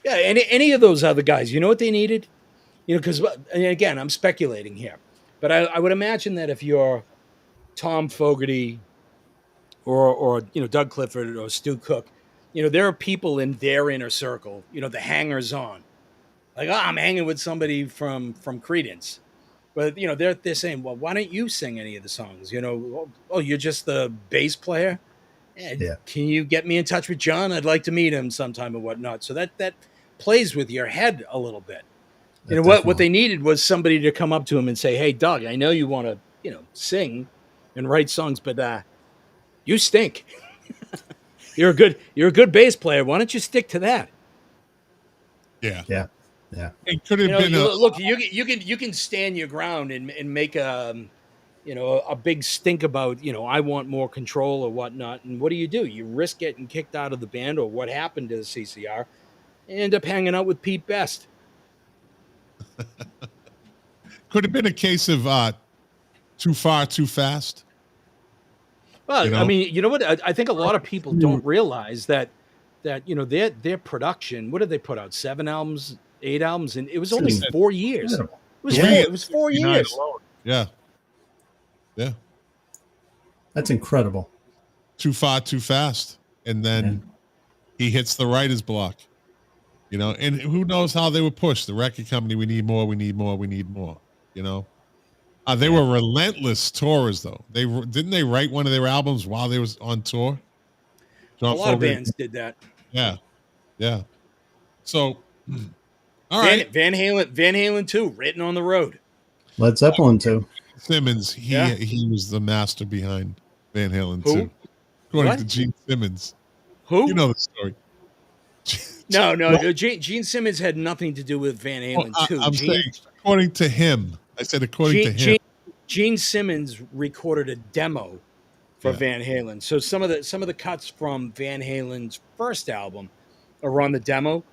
Yeah, any of those other guys, you know what they needed? You know, because, again, I'm speculating here. But I would imagine that if you're Tom Fogerty or Doug Clifford or Stu Cook, there are people in their inner circle, the hangers-on. Like, I'm hanging with somebody from Creedence. But, they're saying, well, why don't you sing any of the songs? Oh, you're just the bass player? Yeah. Can you get me in touch with John? I'd like to meet him sometime or whatnot. So that plays with your head a little bit. What they needed was somebody to come up to him and say, hey, Doug, I know you want to, sing and write songs, but you stink. You're a good bass player. Why don't you stick to that? Yeah. It could have been look, you can stand your ground and make a big stink about, I want more control or whatnot. And what do? You risk getting kicked out of the band, or what happened to the CCR, and end up hanging out with Pete Best. Could have been a case of too far, too fast. Well, I mean, you know what? I think a lot of people don't realize that their production. What did they put out? 7 albums, 8 albums, and it was only 4 years. It was 4 years. Yeah. That's incredible. Too far, too fast, and then he hits the writer's block. And who knows how they were pushed. The record company, we need more. They were relentless tourers, though. Didn't they write one of their albums while they was on tour? A lot of bands did that. Yeah. So, all right. Van Halen too, written on the road. Led Zeppelin too. Simmons, he was the master behind Van Halen too, according to Gene Simmons. Who? You know the story. No. Gene Simmons had nothing to do with Van Halen too. I'm saying, according to him. I said according to him. Gene Simmons recorded a demo for Van Halen. So some of the cuts from Van Halen's first album are on the demo.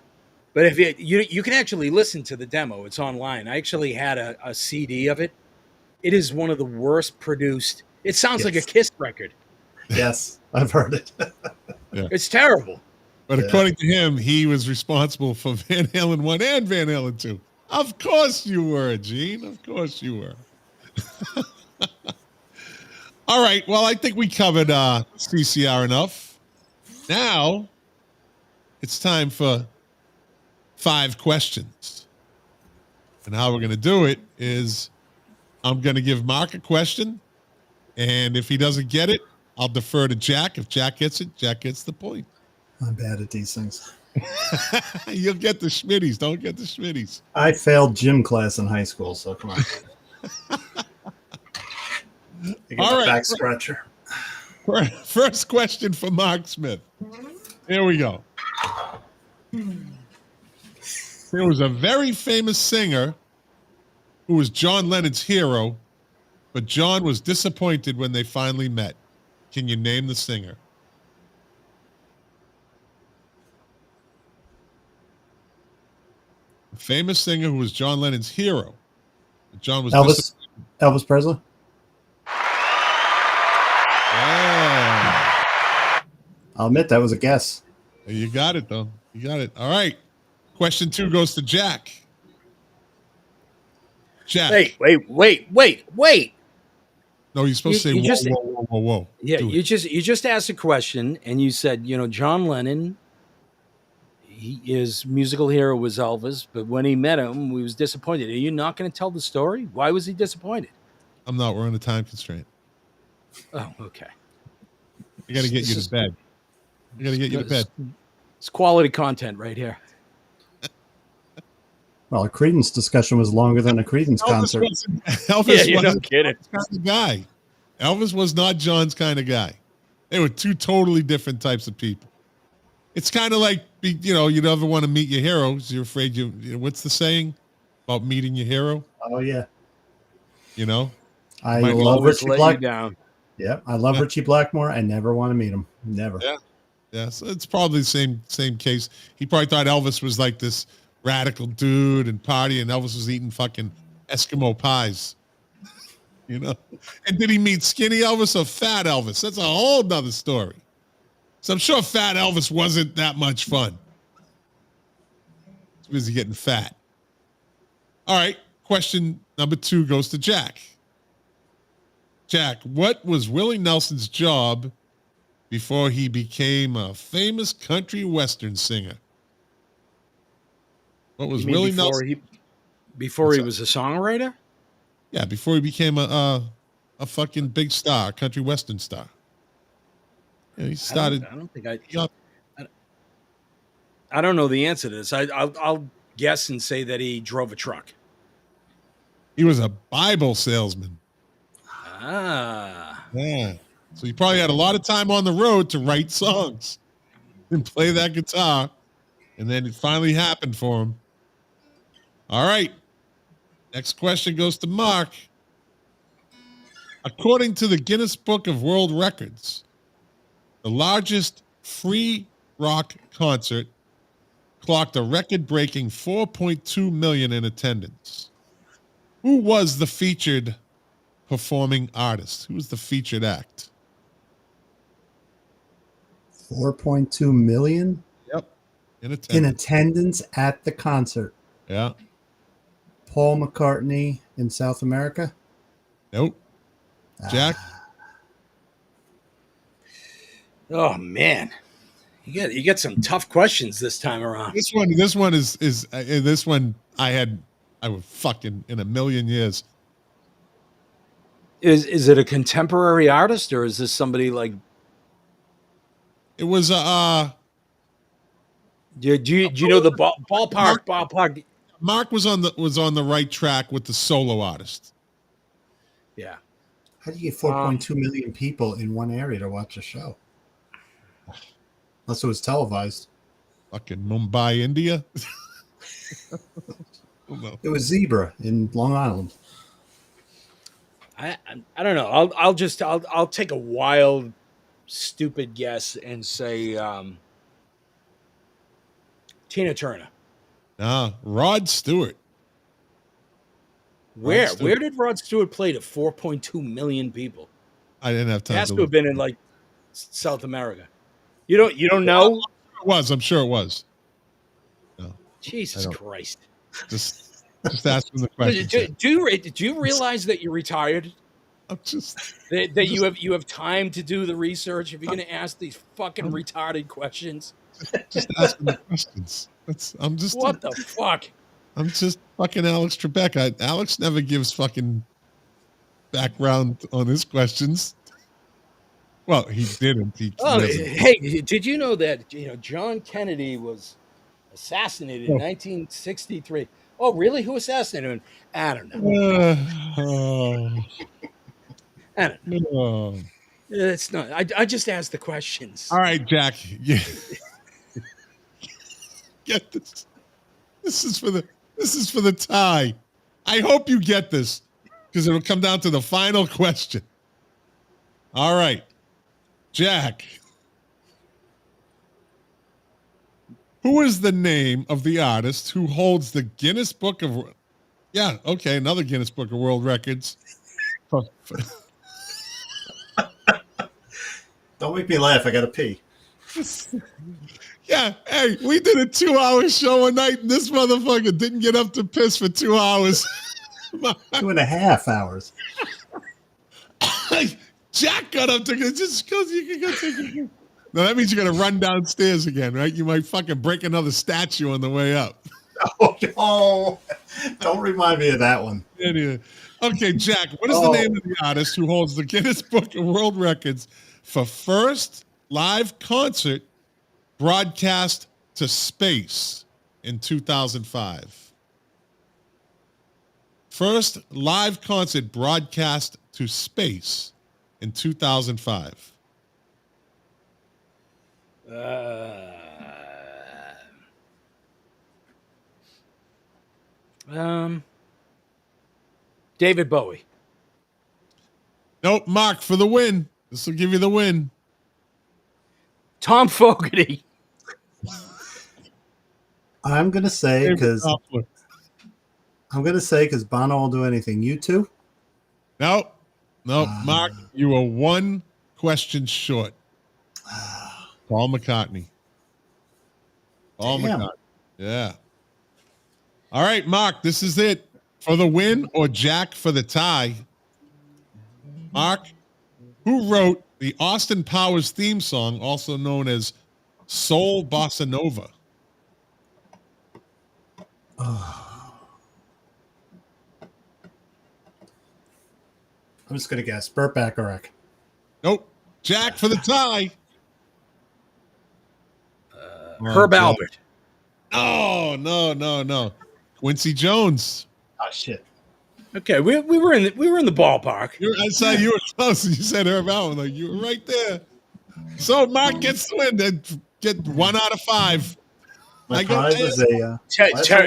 But if you can actually listen to the demo, it's online. I actually had a CD of it. It is one of the worst produced. It sounds like a Kiss record. Yes, I've heard it. It's terrible. But according to him, he was responsible for Van Halen 1 and Van Halen 2. Of course you were, Gene. Of course you were. All right. Well, I think we covered CCR enough. Now it's time for 5 questions. And how we're going to do it is I'm going to give Mark a question. And if he doesn't get it, I'll defer to Jack. If Jack gets it, Jack gets the point. I'm bad at these things. You'll get the Schmitties. Don't get the Schmitties. I failed gym class in high school, so come on. All right. Back scratcher. First question for Mark Smith. Here we go. There was a very famous singer who was John Lennon's hero, but John was disappointed when they finally met. Can you name the singer? A famous singer who was John Lennon's hero, but John was Elvis Presley. Yeah. I'll admit that was a guess. You got it, though. You got it. All right. Question 2 goes to Jack. Jack. Wait. No, you're supposed to say whoa. Yeah, you just asked a question and you said, John Lennon, his musical hero was Elvis, but when he met him, he was disappointed. Are you not going to tell the story? Why was he disappointed? I'm not. We're on a time constraint. Oh, okay. I got to get you to bed. It's quality content right here. Well, a Creedence discussion was longer than a Creedence concert. Elvis no kidding. Kind of guy. Elvis was not John's kind of guy. They were two totally different types of people. It's kind of like, you never want to meet your heroes. You're afraid what's the saying about meeting your hero? Oh, yeah. I love Richie Blackmore. Yeah, I love Richie Blackmore. I never want to meet him. Never. Yeah. So it's probably the same case. He probably thought Elvis was like this radical dude and party, and Elvis was eating fucking Eskimo pies. And did he meet skinny Elvis or fat Elvis? That's a whole nother story. So I'm sure fat Elvis wasn't that much fun. He's busy getting fat. All right. Question number 2 goes to Jack. Jack, what was Willie Nelson's job before he became a famous country western singer? What was Willie Nelson? Before he was a songwriter? Yeah, before he became a fucking big star, country western star. Yeah, he started. I don't know the answer to this. I'll guess and say that he drove a truck. He was a Bible salesman. Ah. Yeah. So he probably had a lot of time on the road to write songs and play that guitar. And then it finally happened for him. All right. Next question goes to Mark. According to the Guinness Book of World Records, the largest free rock concert clocked a record-breaking 4.2 million in attendance. Who was the featured performing artist? Who was the featured act? 4.2 million? Yep. In attendance at the concert. Yeah. Paul McCartney in South America? Nope. Jack? Oh man. You get some tough questions this time around. This one I would fucking in a million years. Is it a contemporary artist or is this somebody like? It was Do you know the ballpark? Mark was on the right track with the solo artist. Yeah. How do you get 4.2 million people in one area to watch a show? Unless it was televised. Fucking Mumbai, India. It was Zebra in Long Island. I don't know. I'll take a wild, stupid guess and say Tina Turner. Nah, Rod Stewart. Where did Rod Stewart play to 4.2 million people? I didn't have time. It has to have been in like South America. You don't know? I'm sure it was. No, Jesus Christ! Just ask him the question. Do you realize that you're retired? I'm just that you have time to do the research. If you're going to ask these fucking retarded questions, just ask him the questions. What the fuck? I'm just fucking Alex Trebek. Alex never gives fucking background on his questions. Well, he didn't. Hey, did you know that John Kennedy was assassinated in 1963? Oh, really? Who assassinated him? I don't know. I don't know. It's not. I just asked the questions. All right, Jack. Yeah. Get this. This is for the tie. I hope you get this because it'll come down to the final question. All right, Jack. Who is the name of the artist who holds the Guinness Book of... Yeah, okay, another Guinness Book of World Records. Don't make me laugh. I got to pee. Yeah, hey, we did a 2-hour show a night, and this motherfucker didn't get up to piss for 2 hours. 2.5 hours. Jack got up to just because you can go take a... No, that means you're going to run downstairs again, right? You might fucking break another statue on the way up. Oh, no. Don't remind me of that one. Anyway. Okay, Jack, what is the name of the artist who holds the Guinness Book of World Records for first live concert broadcast to space in 2005? First live concert broadcast to space in 2005. David Bowie. Nope, Mark for the win. This will give you the win. Tom Fogerty. I'm going to say because Bono will do anything. You two? Nope. Mark, you are one question short. Paul McCartney. McCartney. Yeah. All right, Mark, this is it. For the win or Jack for the tie? Mark, who wrote the Austin Powers theme song, also known as Soul Bossa Nova? I'm just going to guess. Burt Bacharach. Nope. Jack for the tie. Herb Albert. Oh, no. Quincy Jones. Oh, shit. Okay, we were in the ballpark. I saw you were close. You said Herb Albert. Like, you were right there. So Mark gets the win. Then get 1 out of 5. My prize is a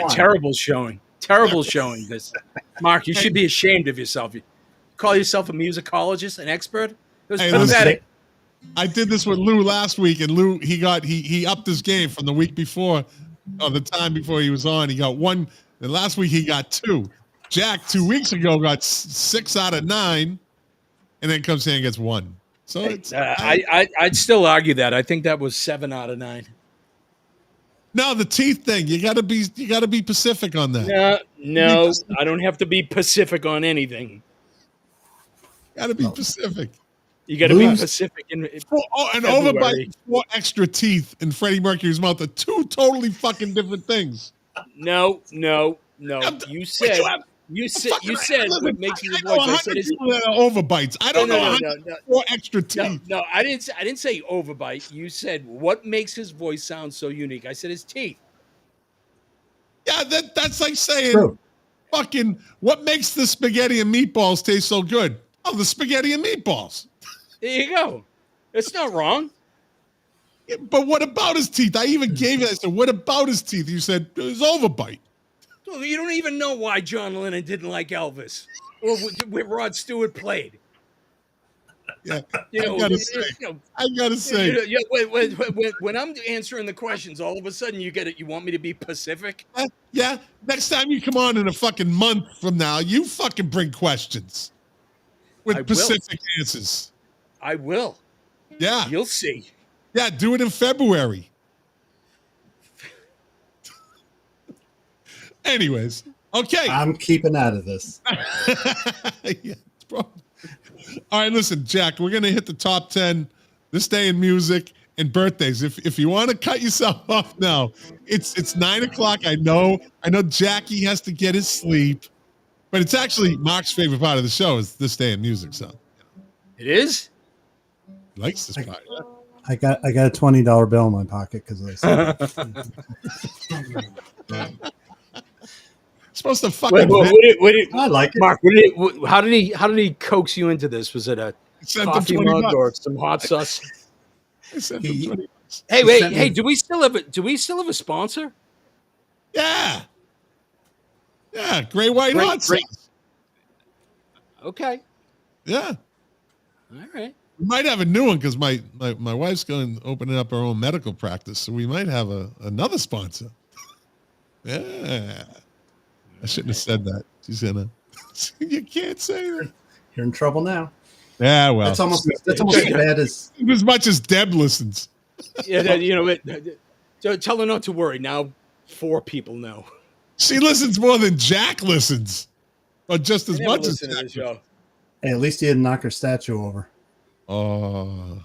terrible showing. Terrible showing. This, Mark. You should be ashamed of yourself. You call yourself a musicologist, an expert. It was pathetic. I did this with Lou last week, and Lou he upped his game from the week before, or the time before he was on. He got 1, and last week he got 2. Jack 2 weeks ago got 6 out of 9, and then comes here and gets 1. So it's, I'd still argue that. I think that was 7 out of 9. No, the teeth thing. You gotta be Pacific on that. No, I don't have to be Pacific on anything. Gotta be Pacific. You got to be Pacific in an overbite, 4 extra teeth in Freddie Mercury's mouth are 2 totally fucking different things. No. You said what makes you voice. I said it's overbites. I don't know. 4 extra teeth. No, I didn't say overbite. You said what makes his voice sound so unique. I said his teeth. Yeah, that's like saying fucking what makes the spaghetti and meatballs taste so good? Oh, the spaghetti and meatballs. There you go. It's not wrong. Yeah, but what about his teeth? I even gave it. I said, what about his teeth? You said it was overbite. You don't even know why John Lennon didn't like Elvis or where Rod Stewart played. Yeah, I gotta say. When I'm answering the questions, all of a sudden you get it. You want me to be Pacific? Yeah. Next time you come on in a fucking month from now, you fucking bring questions with Pacific answers. I will. Yeah. You'll see. Yeah, do it in February. Anyways, okay. I'm keeping out of this. All right, listen, Jack, we're going to hit the top 10 this day in music and birthdays. If you want to cut yourself off now, it's 9 o'clock. I know Jackie has to get his sleep, but it's actually Mark's favorite part of the show is this day in music. So it is. He likes this part. I got a $20 bill in my pocket because I said supposed to fucking. I like it. Mark, how did he coax you into this? Was it a coffee mug or some hot sauce? I sent him 20 bucks. Hey, do we still have a sponsor? Yeah. Yeah, Great White Hot Sauce. Okay. Yeah. All right. We might have a new one because my wife's going to open up her own medical practice, so we might have another sponsor. Yeah. I shouldn't have said that. She's gonna. You can't say that. You're in trouble now. Yeah, well, That's almost as bad as much as Deb listens. Yeah, you know, tell her not to worry. Now 4 people know. She listens more than Jack listens, or just as much as Jack. To the show. Hey, at least he didn't knock her statue over. Oh,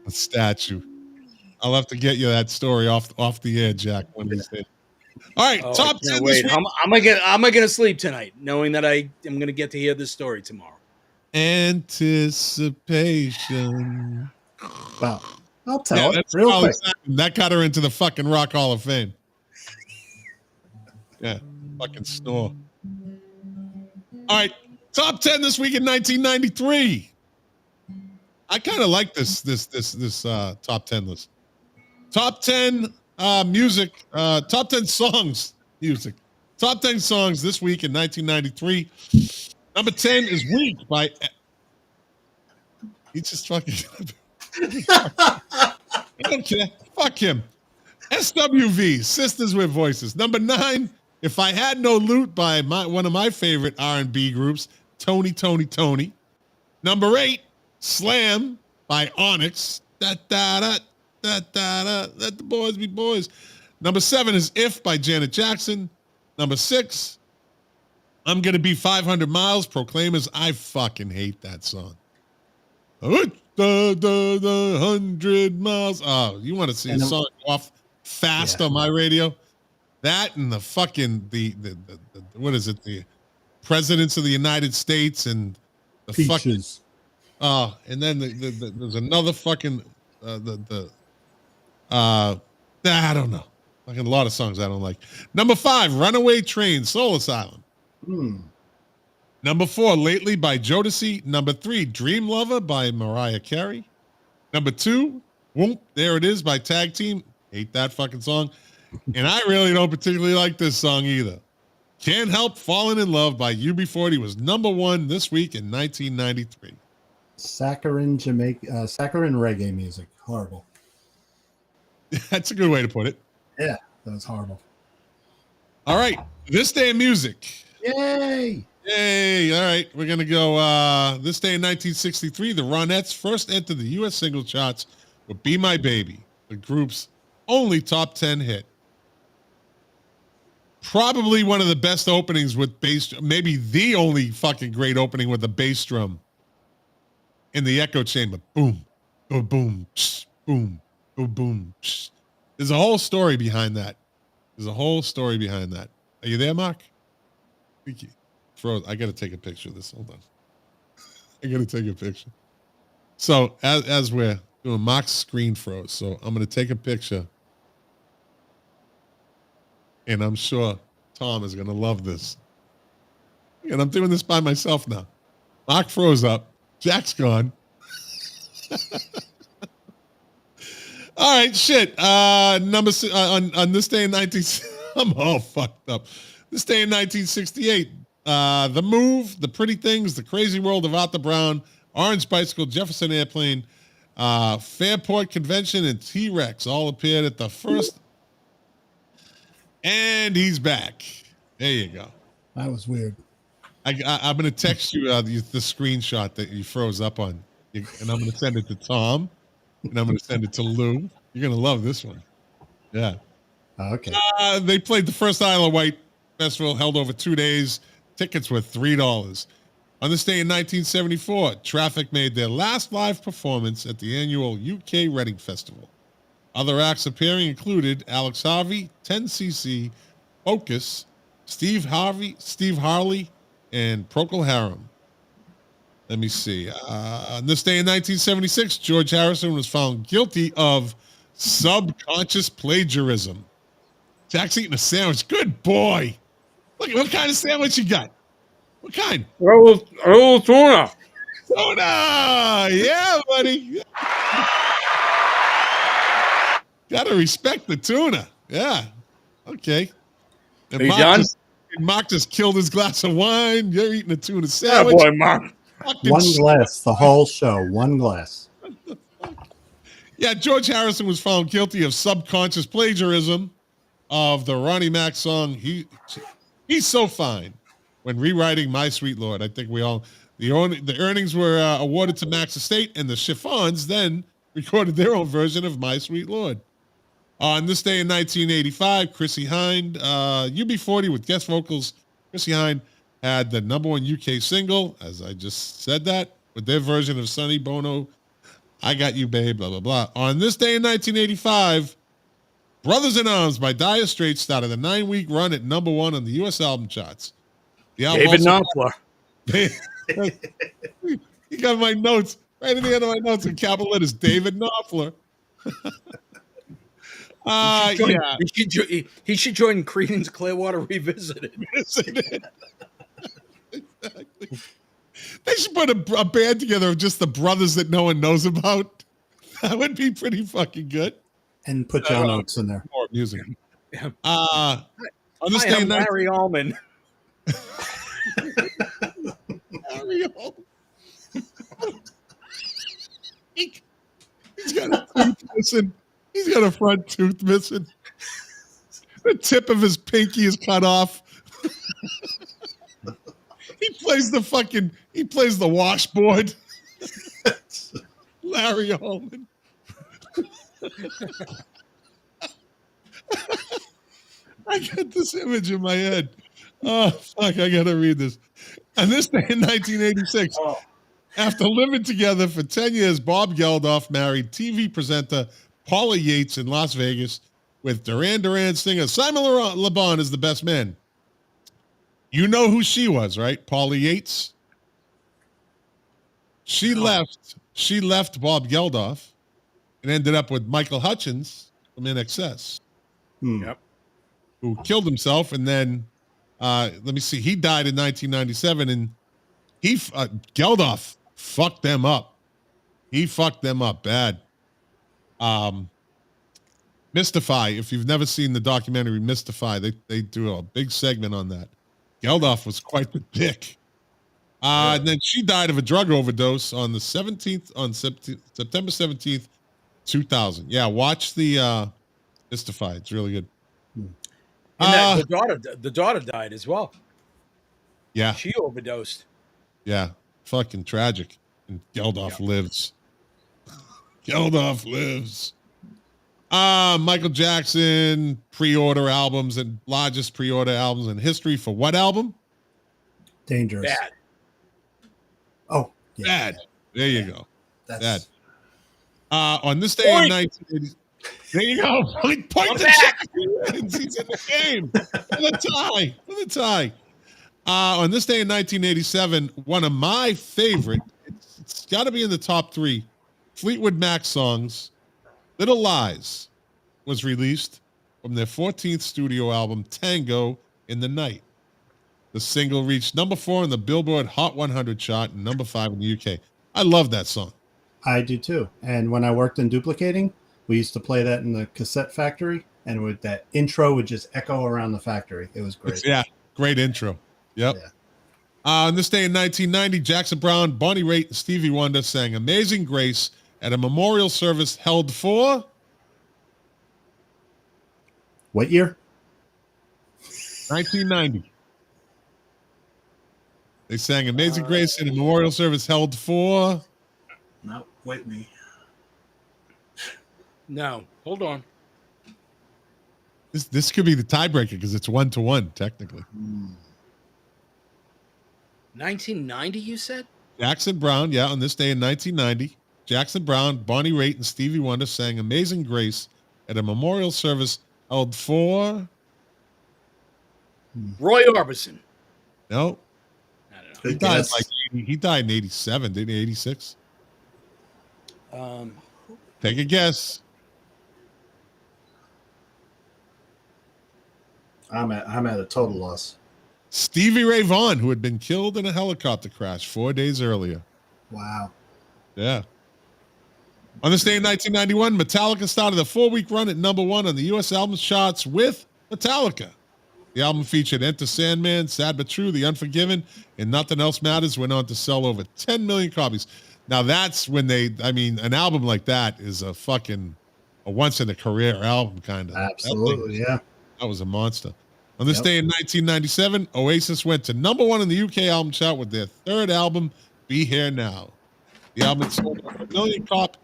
a statue. I'll have to get you that story off the air, Jack, one of these days. All right, top 10 wait. this week. How am I gonna sleep tonight, knowing that I am gonna get to hear this story tomorrow? Anticipation. Wow. I'll tell it that's real quick. That got her into the fucking Rock Hall of Fame. Yeah, fucking snore. All right, top 10 this week in 1993. I kind of like this top 10 list. Top 10 music, top 10 songs, music. Top 10 songs this week in 1993. Number 10 is Weak by... He's just fucking... I don't care. Fuck him. SWV, Sisters with Voices. Number 9, If I Had No Loot by one of my favorite R&B groups, Tony. Number 8, Slam by Onyx. Let the boys be boys. Number 7 is If by Janet Jackson. Number 6, I'm Gonna Be 500 Miles, Proclaimers. I fucking hate that song. The 100 miles. Oh, you want to see a song off fast on my radio? That and the fucking the what is it? The presidents of the United States and the Peaches. Fucking. Oh, and then there's another fucking I don't know. Fucking a lot of songs I don't like. Number 5, Runaway Train, Soul Asylum. Number 4, Lately by Jodeci. Number 3, Dream Lover by Mariah Carey. Number 2, Whoop, There It Is by Tag Team. Hate that fucking song. And I really don't particularly like this song either. Can't Help Falling in Love by UB40 was number 1 this week in 1993. Saccharine reggae music. Horrible. That's a good way to put it. Yeah, that was horrible. All right. This Day in Music. Yay! Yay. All right. We're going to go this day in 1963. The Ronettes first entered the U.S. single charts with Be My Baby, the group's only top 10 hit. Probably one of the best openings with bass, maybe the only fucking great opening with the bass drum in the echo chamber. Boom, boom, boom, psh, boom, boom, boom. Psh. There's a whole story behind that. Are you there, Mark? Thank you. I got to take a picture of this. Hold on. I got to take a picture. So as we're doing, Mark's screen froze. So I'm going to take a picture. And I'm sure Tom is going to love this. And I'm doing this by myself now. Mark froze up. Jack's gone. All right, shit. Number on this day in I'm all fucked up. This day in 1968, The Move, The Pretty Things, The Crazy World of Arthur Brown, Orange Bicycle, Jefferson Airplane, Fairport Convention, and T-Rex all appeared at the first. And he's back. There you go. That was weird. I'm going to text you the screenshot that you froze up on, and I'm going to send it to Tom, and I'm going to send it to Lou. You're going to love this one. Yeah. Okay. They played the first Isle of Wight Festival, held over 2 days. Tickets were $3. On this day in 1974, Traffic made their last live performance at the annual UK Reading Festival. Other acts appearing included Alex Harvey, 10cc, Focus, Steve Harley, and Procol Harum. Let me see. On this day in 1976, George Harrison was found guilty of subconscious plagiarism. Jack's eating a sandwich. Good boy. Look, what kind of sandwich you got? What kind? A little tuna. Tuna. Yeah, buddy. Gotta respect the tuna. Yeah. Okay. And Are you done? Mark just killed his glass of wine. You're eating a tuna Oh sandwich. boy, Mark. Fucking One shit. glass, the whole show, one glass. Yeah, George Harrison was found guilty of subconscious plagiarism of the Ronnie Mac song He's So Fine when rewriting My Sweet Lord. I think the earnings were awarded to Mac's estate, and the Chiffons then recorded their own version of My Sweet Lord. On this day in 1985, Chrissy Hynde, UB40 with guest vocals. Chrissy Hynde had the #1 UK single, as I just said that, with their version of Sonny Bono, I Got You Babe, blah, blah, blah. On this day in 1985, Brothers in Arms by Dire Straits started a 9-week run at #1 on the U.S. album charts. The album David also- Knopfler. You got my notes, right in the end of my notes in capital letters, David Knopfler. Yeah. He should join Creedence Clearwater Revisited. Exactly. They should put a band together of just the brothers that no one knows about. That would be pretty fucking good. And put John Oates in there. More music. Yeah. On this Hi, day I'm in Larry Allman. Larry Allman. He's got a tooth missing. He's got a front tooth missing. The tip of his pinky is cut off. He plays the washboard. Larry Allman. I got this image in my head. Oh, fuck, I gotta read this. On this day in 1986, after living together for 10 years, Bob Geldof married TV presenter Paula Yates in Las Vegas with Duran Duran singer Simon Le Bon as the best man. You know who she was, right? Paula Yates. She left Bob Geldof and ended up with Michael Hutchins from NXS. Yep. Who killed himself, and then let me see, he died in 1997, and Geldof fucked them up. He fucked them up bad. Mystify, if you've never seen the documentary Mystify, they do a big segment on that. Geldof was quite the dick. And then she died of a drug overdose on the September 17th, 2000. Yeah, watch the Mystify. It's really good. And the daughter died as well. Yeah. She overdosed. Yeah. Fucking tragic. And Geldof lives. Geldof lives. Michael Jackson pre-order albums and largest pre-order albums in history for what album? Dangerous. Bad. Oh, yeah. Bad. There you go. That's Bad. On this day in 1980, there you go. Point to Jackson. He's in the game. For the tie. On this day in 1987, one of my favorite, it's got to be in the top 3 Fleetwood Mac songs, Little Lies, was released from their 14th studio album, Tango in the Night. The single reached #4 on the Billboard Hot 100 chart and #5 in the UK. I love that song. I do too. And when I worked in duplicating, we used to play that in the cassette factory, and that intro would just echo around the factory. It was great. Great intro. Yep. Yeah. On this day in 1990, Jackson Browne, Bonnie Raitt, and Stevie Wonder sang Amazing Grace at a memorial service held for What year? 1990. They sang Amazing Grace in a memorial service held for No, Whitney. No, hold on. this could be the tiebreaker because it's 1-1 technically. 1990, you said? Jackson Browne, yeah, on this day in 1990, Jackson Browne, Bonnie Raitt, and Stevie Wonder sang Amazing Grace at a memorial service held for Roy Orbison. no. I don't know. Good He died guess. he died in 87, didn't he? 86. Um, Take a guess. I'm at a total loss. Stevie Ray Vaughan, who had been killed in a helicopter crash 4 days earlier. Wow. Yeah. On this day in 1991, Metallica started a 4-week run at #1 on the U.S. albums charts with Metallica. The album featured Enter Sandman, Sad But True, The Unforgiven, and Nothing Else Matters went on to sell over 10 million copies. Now that's when an album like that is a once-in-a-career album, kind of. Absolutely, yeah. That was a monster. On this day in 1997, Oasis went to #1 in the UK album chart with their third album, Be Here Now. The album sold over 1 million copies.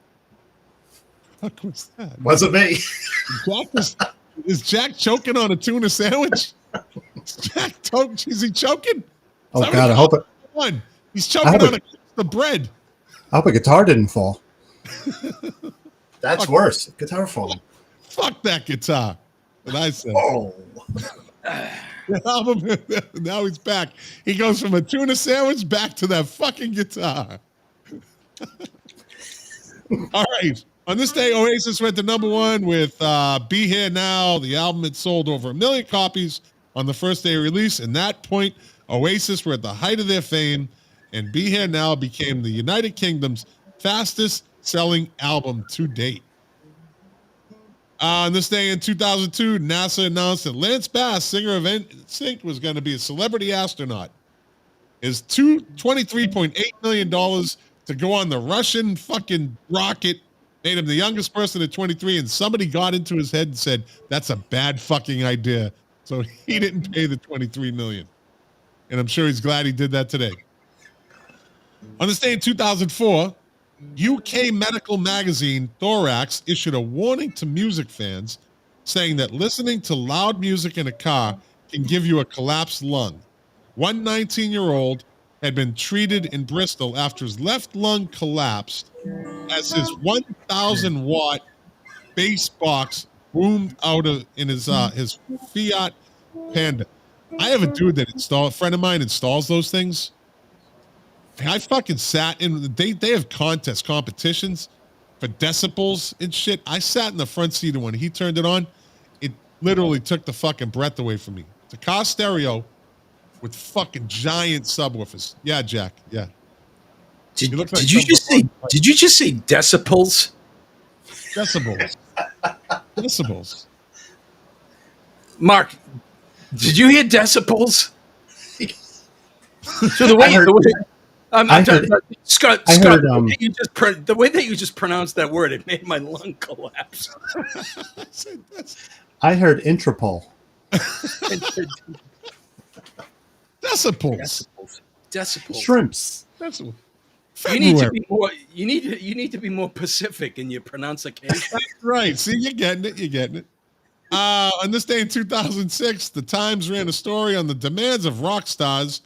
What was that? Wasn't me. Is Jack choking on a tuna sandwich? Is he choking? Oh God, I hope it. He's choking on the bread. I hope a guitar didn't fall. That's worse. Guitar falling. Fuck that guitar. And I said, oh. The album, now he's back. He goes from a tuna sandwich back to that fucking guitar. All right. On this day, Oasis went to #1 with Be Here Now. The album had sold over 1 million copies on the first day of release. And that point, Oasis were at the height of their fame, and Be Here Now became the United Kingdom's fastest selling album to date. On this day in 2002, NASA announced that Lance Bass, singer of NSYNC, was going to be a celebrity astronaut. His $23.8 million to go on the Russian fucking rocket made him the youngest person at 23, and somebody got into his head and said, that's a bad fucking idea. So he didn't pay the $23 million. And I'm sure he's glad he did that today. On this day in 2004, UK medical magazine Thorax issued a warning to music fans saying that listening to loud music in a car can give you a collapsed lung. One 19-year-old had been treated in Bristol after his left lung collapsed as his 1,000-watt bass box boomed out in his Fiat Panda. I have a dude that a friend of mine installs those things. I fucking sat in. They have competitions for decibels and shit. I sat in the front seat, and when he turned it on, it literally took the fucking breath away from me. It's a car stereo with fucking giant subwoofers. Yeah, Jack. Yeah. Did you just say decibels? Decibels. Decibels. Mark, did you hear decibels? So the way Scott, the way that you just pronounced that word, it made my lung collapse. I heard Intrapol. Decibels. Shrimps. Decibels. You need to be more. You need to be more Pacific in your pronunciation. That's right. See, you're getting it. You're getting it. On this day in 2006, the Times ran a story on the demands of rock stars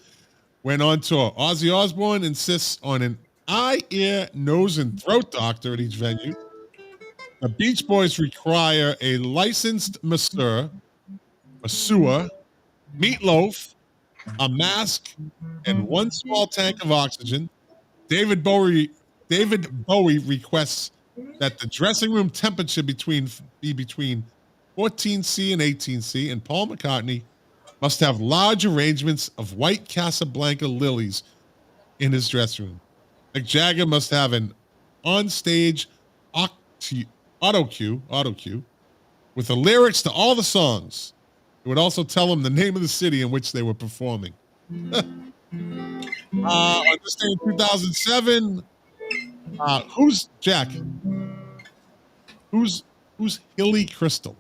when on tour. Ozzy Osbourne insists on an eye, ear, nose, and throat doctor at each venue. The Beach Boys require a licensed masseur, meatloaf, a mask, and one small tank of oxygen. David Bowie requests that the dressing room temperature be between 14C and 18C, and Paul McCartney must have large arrangements of white Casablanca lilies in his dressing room. Mick Jagger must have an on-stage auto cue with the lyrics to all the songs. It would also tell him the name of the city in which they were performing. On this day in 2007, who's Jack? Who's Hilly Crystal?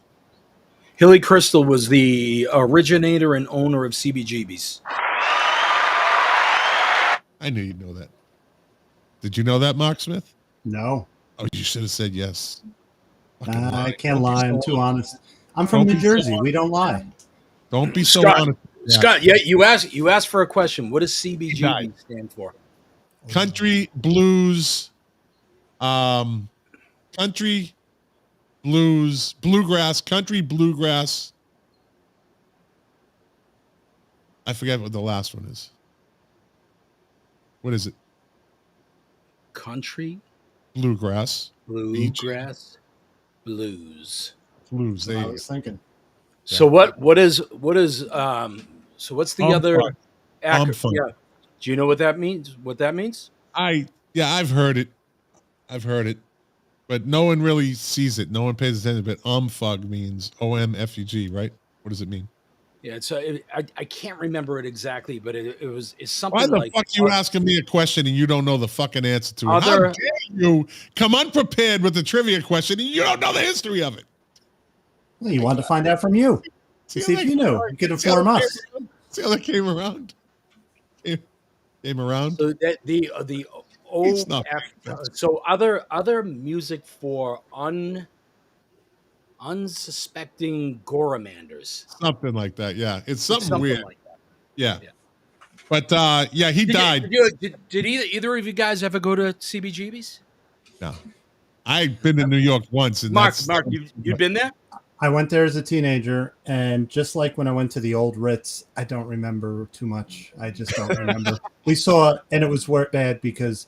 Hilly Crystal was the originator and owner of CBGB's. I knew you'd know that. Did you know that, Mark Smith? No. Oh, you should have said yes. I can't lie. I'm too honest. I'm from New Jersey. We don't lie. Don't be so honest. Scott, yeah, you asked for a question. What does CBGB stand for? Country blues, country blues, bluegrass, country bluegrass. I forget what the last one is. What is it? Country bluegrass, blues. Blues. I was thinking. So what is so what's the other acronym? Yeah. Do you know what that means? I've heard it. But no one really sees it. No one pays attention. But umfug means OMFUG, right? What does it mean? Yeah, I can't remember it exactly, but it's something Why the like fuck you asking me a question and you don't know the fucking answer to it? How Other- dare you come unprepared with a trivia question and you don't know the history of it? Well, you wanted to find out from you. See if you knew. You could inform us. See how that came around? Came around? So that the It's not so other music for unsuspecting Goromanders. Something like that, yeah. It's something weird. Like that. Yeah. Yeah. But yeah, he died. Did either of you guys ever go to CBGB's? No. I've been to New York once. And Mark, you've been there? I went there as a teenager, and just like when I went to the old Ritz, I don't remember too much. I just don't remember. We saw, and it was bad because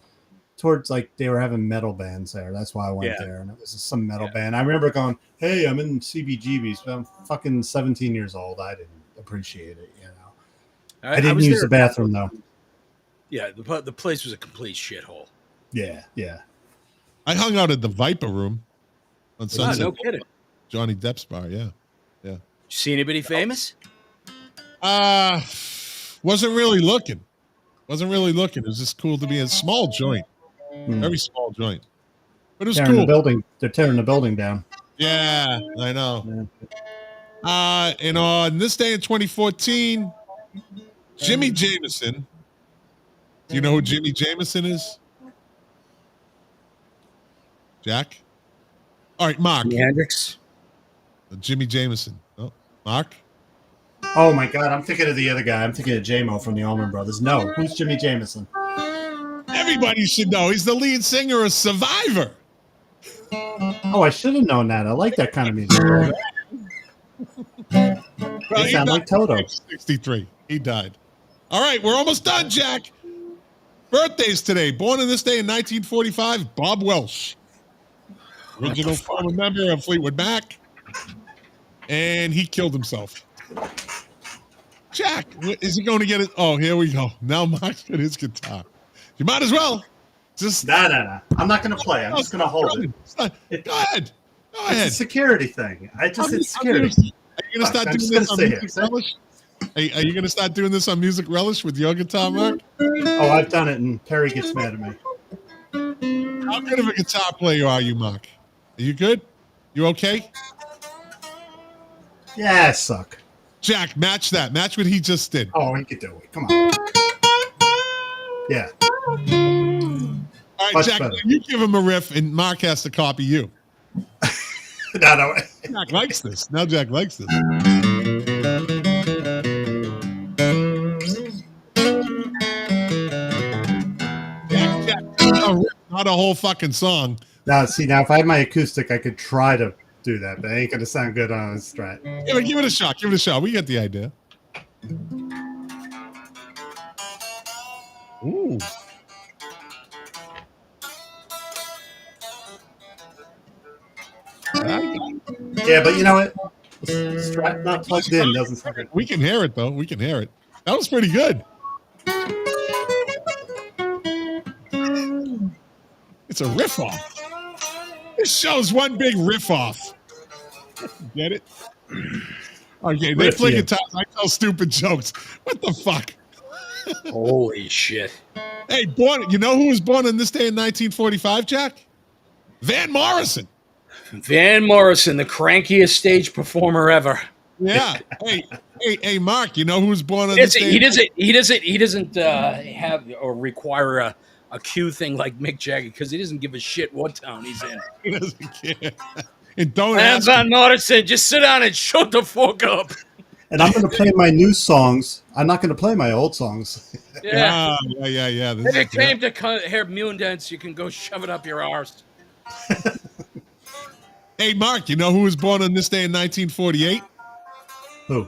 towards like they were having metal bands there. That's why I went there, and it was some metal band. I remember going, "Hey, I'm in CBGB's," but I'm fucking 17 years old. I didn't appreciate it, you know. I didn't use the bathroom though. Yeah, the place was a complete shithole. Yeah. I hung out at the Viper Room on Sunset. No kidding. Johnny Depp's bar, yeah. You see anybody famous? Wasn't really looking. It was just cool to be in a small joint. Very small joint. But it was cool. They're tearing the building down. Yeah, I know. Yeah. And on this day in 2014, Jimmy Jameson. Do you know who Jimmy Jameson is? Jack? All right, Mark. Jimi Hendrix. Jimmy Jameson. Oh, Mark? Oh my God, I'm thinking of the other guy. I'm thinking of J-Mo from the Allman Brothers. No, who's Jimmy Jameson? Everybody should know. He's the lead singer of Survivor. Oh, I should have known that. I like that kind of music. Well, They sound like Toto. 63. He died. All right, we're almost done, Jack. Birthdays today. Born on this day in 1945, Bob Welsh. Original former member of Fleetwood Mac. And he killed himself. Jack, is he going to get it? Oh, here we go. Now Mark's got his guitar. You might as well. Just No. I'm not going to play. I'm just going to hold it. Go ahead. It's a security thing. It's security. Are you going to start doing this on Music Relish? Are you going to start doing this on Music Relish with your guitar, Mark? Oh, I've done it, and Perry gets mad at me. How good of a guitar player are you, Mark? Are you good? You okay? Yeah, I suck. Jack, match that. Match what he just did. Oh, he could do it. Come on. Yeah. All right, Much Jack, better. you give him a riff, and Mark has to copy you. No. Jack likes this. Now Jack likes this. Jack, a riff, not a whole fucking song. Now, if I had my acoustic, I could try to do that, but it ain't going to sound good on a Strat. Give it a shot. Give it a shot. We get the idea. Ooh. Yeah, but you know what? Strat not plugged in doesn't sound good. We can hear it, though. We can hear it. That was pretty good. It's a riff off. This show's one big riff off. Get it? Okay, they play guitar. I tell stupid jokes. What the fuck? Holy shit. Hey, you know who was born on this day in 1945, Jack? Van Morrison. Van Morrison, the crankiest stage performer ever. Yeah. Hey, Mark. You know who was born on this day? He doesn't have or require a cue thing like Mick Jagger because he doesn't give a shit what town he's in. He doesn't care. And don't ask Van Morrison, just sit down and shut the fuck up. And I'm going to play my new songs. I'm not going to play my old songs. Yeah. Yeah. If it came to hear Mune Dance, you can go shove it up your arse. Hey, Mark, you know who was born on this day in 1948? Who?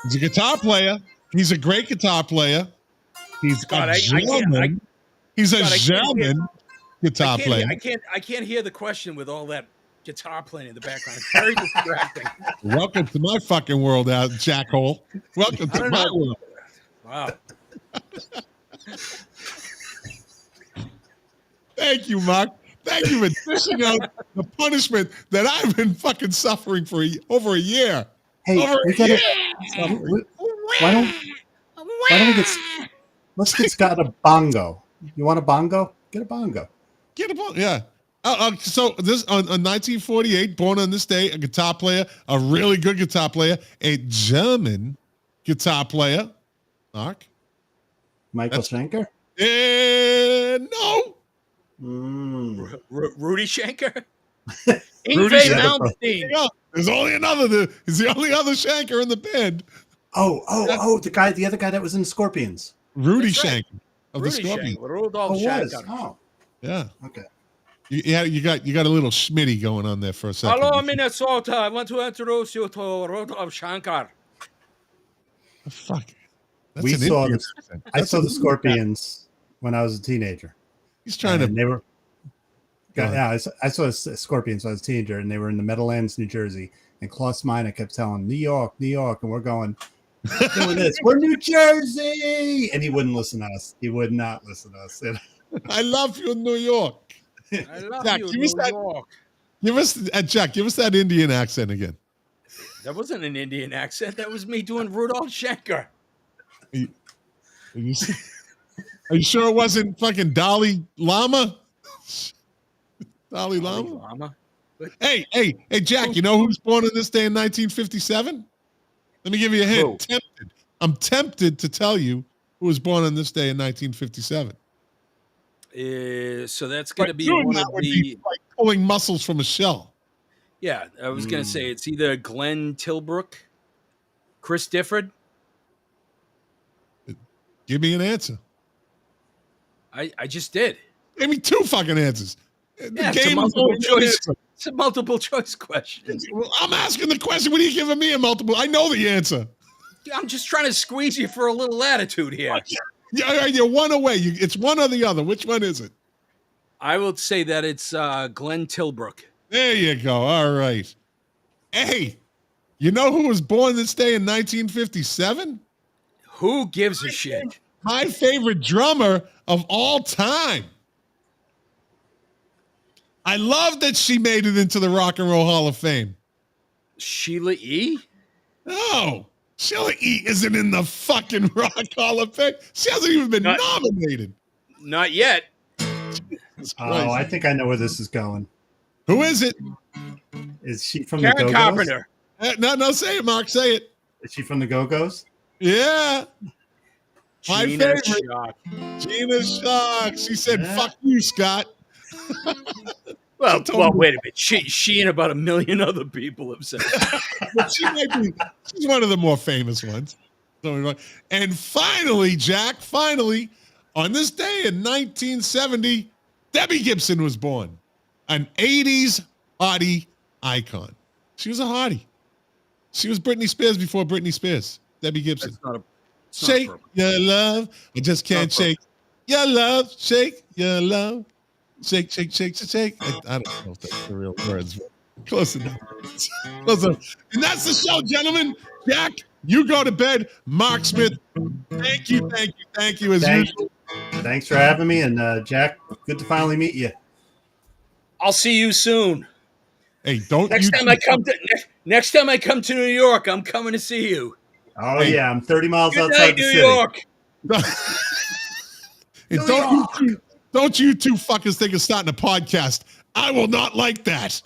He's a guitar player. He's a great guitar player. He's a German. He's a German guitar player. I can't hear the question with all that guitar playing in the background. It's very distracting. Welcome to my fucking world, jackhole. Welcome to my world. Wow. Thank you, Mark. Thank you for dishing out the punishment that I've been fucking suffering for over a year. Hey, Over we got to. here. Why don't we get? Let's get Scott a bongo. You want a bongo? Get a bongo. Get a ball. Yeah. So this on 1948, born on this day, a guitar player, a really good guitar player, a German guitar player. Mark? Michael Schenker? No. Rudy Schenker? Rudy Ingve Schenker. Malmsteen. Yeah, there's only another. He's the only other Schenker in the band. The other guy that was in Scorpions. Rudy That's right. Schenker of Rudy the Scorpions. Schenker. Rudolph Was. Schenker. Oh, Yeah. okay. You got a little Schmitty going on there for a second. Hello, Minnesota. I want to introduce you to Rudolph Schenker. Oh, fuck. That's We an saw Indian the- accent. I That's saw an the Indian Scorpions when I was a teenager. He's trying And to. they were. Go ahead. Yeah, I saw Scorpions when I was a teenager, and they were in the Meadowlands, New Jersey. And Klaus Meine kept telling New York, and we're going doing this. We're New Jersey, and he wouldn't listen to us. He would not listen to us. I love you, New York. I love Jack, you, give us New that- York. Jack, give us that Indian accent again. That wasn't an Indian accent. That was me doing Rudolph Schenker. Are you sure it wasn't fucking Dalai Lama? Dalai Lama? Lama. Hey, Jack, you know who's born on this day in 1957? Let me give you a hint. Who? I'm tempted to tell you who was born on this day in 1957. So that's going to But be doing one that of would the. be like pulling muscles from a shell. Yeah, I was going to say it's either Glenn Tilbrook, Chris Difford. Give me an answer. I just did. Give me two fucking answers. The Yeah, it's a game is multiple only one choice. answer. It's a multiple choice question. Well, I'm asking the question. What are you giving me a multiple? I know the answer. I'm just trying to squeeze you for a little latitude here. Yeah, you're one away. It's one or the other. Which one is it? I would say that it's Glenn Tilbrook. There you go. All right. Hey, you know who was born this day in 1957? Who gives a shit? My favorite drummer of all time. I love that she made it into the Rock and Roll Hall of Fame. Sheila E. No, Sheila E. isn't in the fucking Rock Hall of Fame. She hasn't even been Not- nominated. Not yet. Jesus Oh, Christ. I think I know where this is going. Who is it? Is she from the Karen Go-Go's? Carpenter. No, say it, Mark. Say it. Is she from the Go-Go's? Yeah. My Gina favorite. Shock. Gina Shock. She said, Yeah. fuck you, Scott. Well, told well, me- wait a minute. She and about 1 million other people have said that. But she's one of the more famous ones. And finally, Jack, on this day in 1970, Debbie Gibson was born. An 80s hottie icon. She was a hottie. She was Britney Spears before Britney Spears. Debbie Gibson. That's not Shake your love. I just can't shake your love. Shake your love. Shake, shake, shake, shake, shake. I don't know if that's the real words. But close enough. Close enough. And that's the show, gentlemen. Jack, you go to bed. Mark Smith, thank you as usual. Thanks for having me. And Jack, good to finally meet you. I'll see you soon. Hey, don't Next time I come to New York, I'm coming to see you. Oh, yeah. I'm 30 miles Good outside night, the New city. York. And don't you two fuckers think of starting a podcast. I will not like that.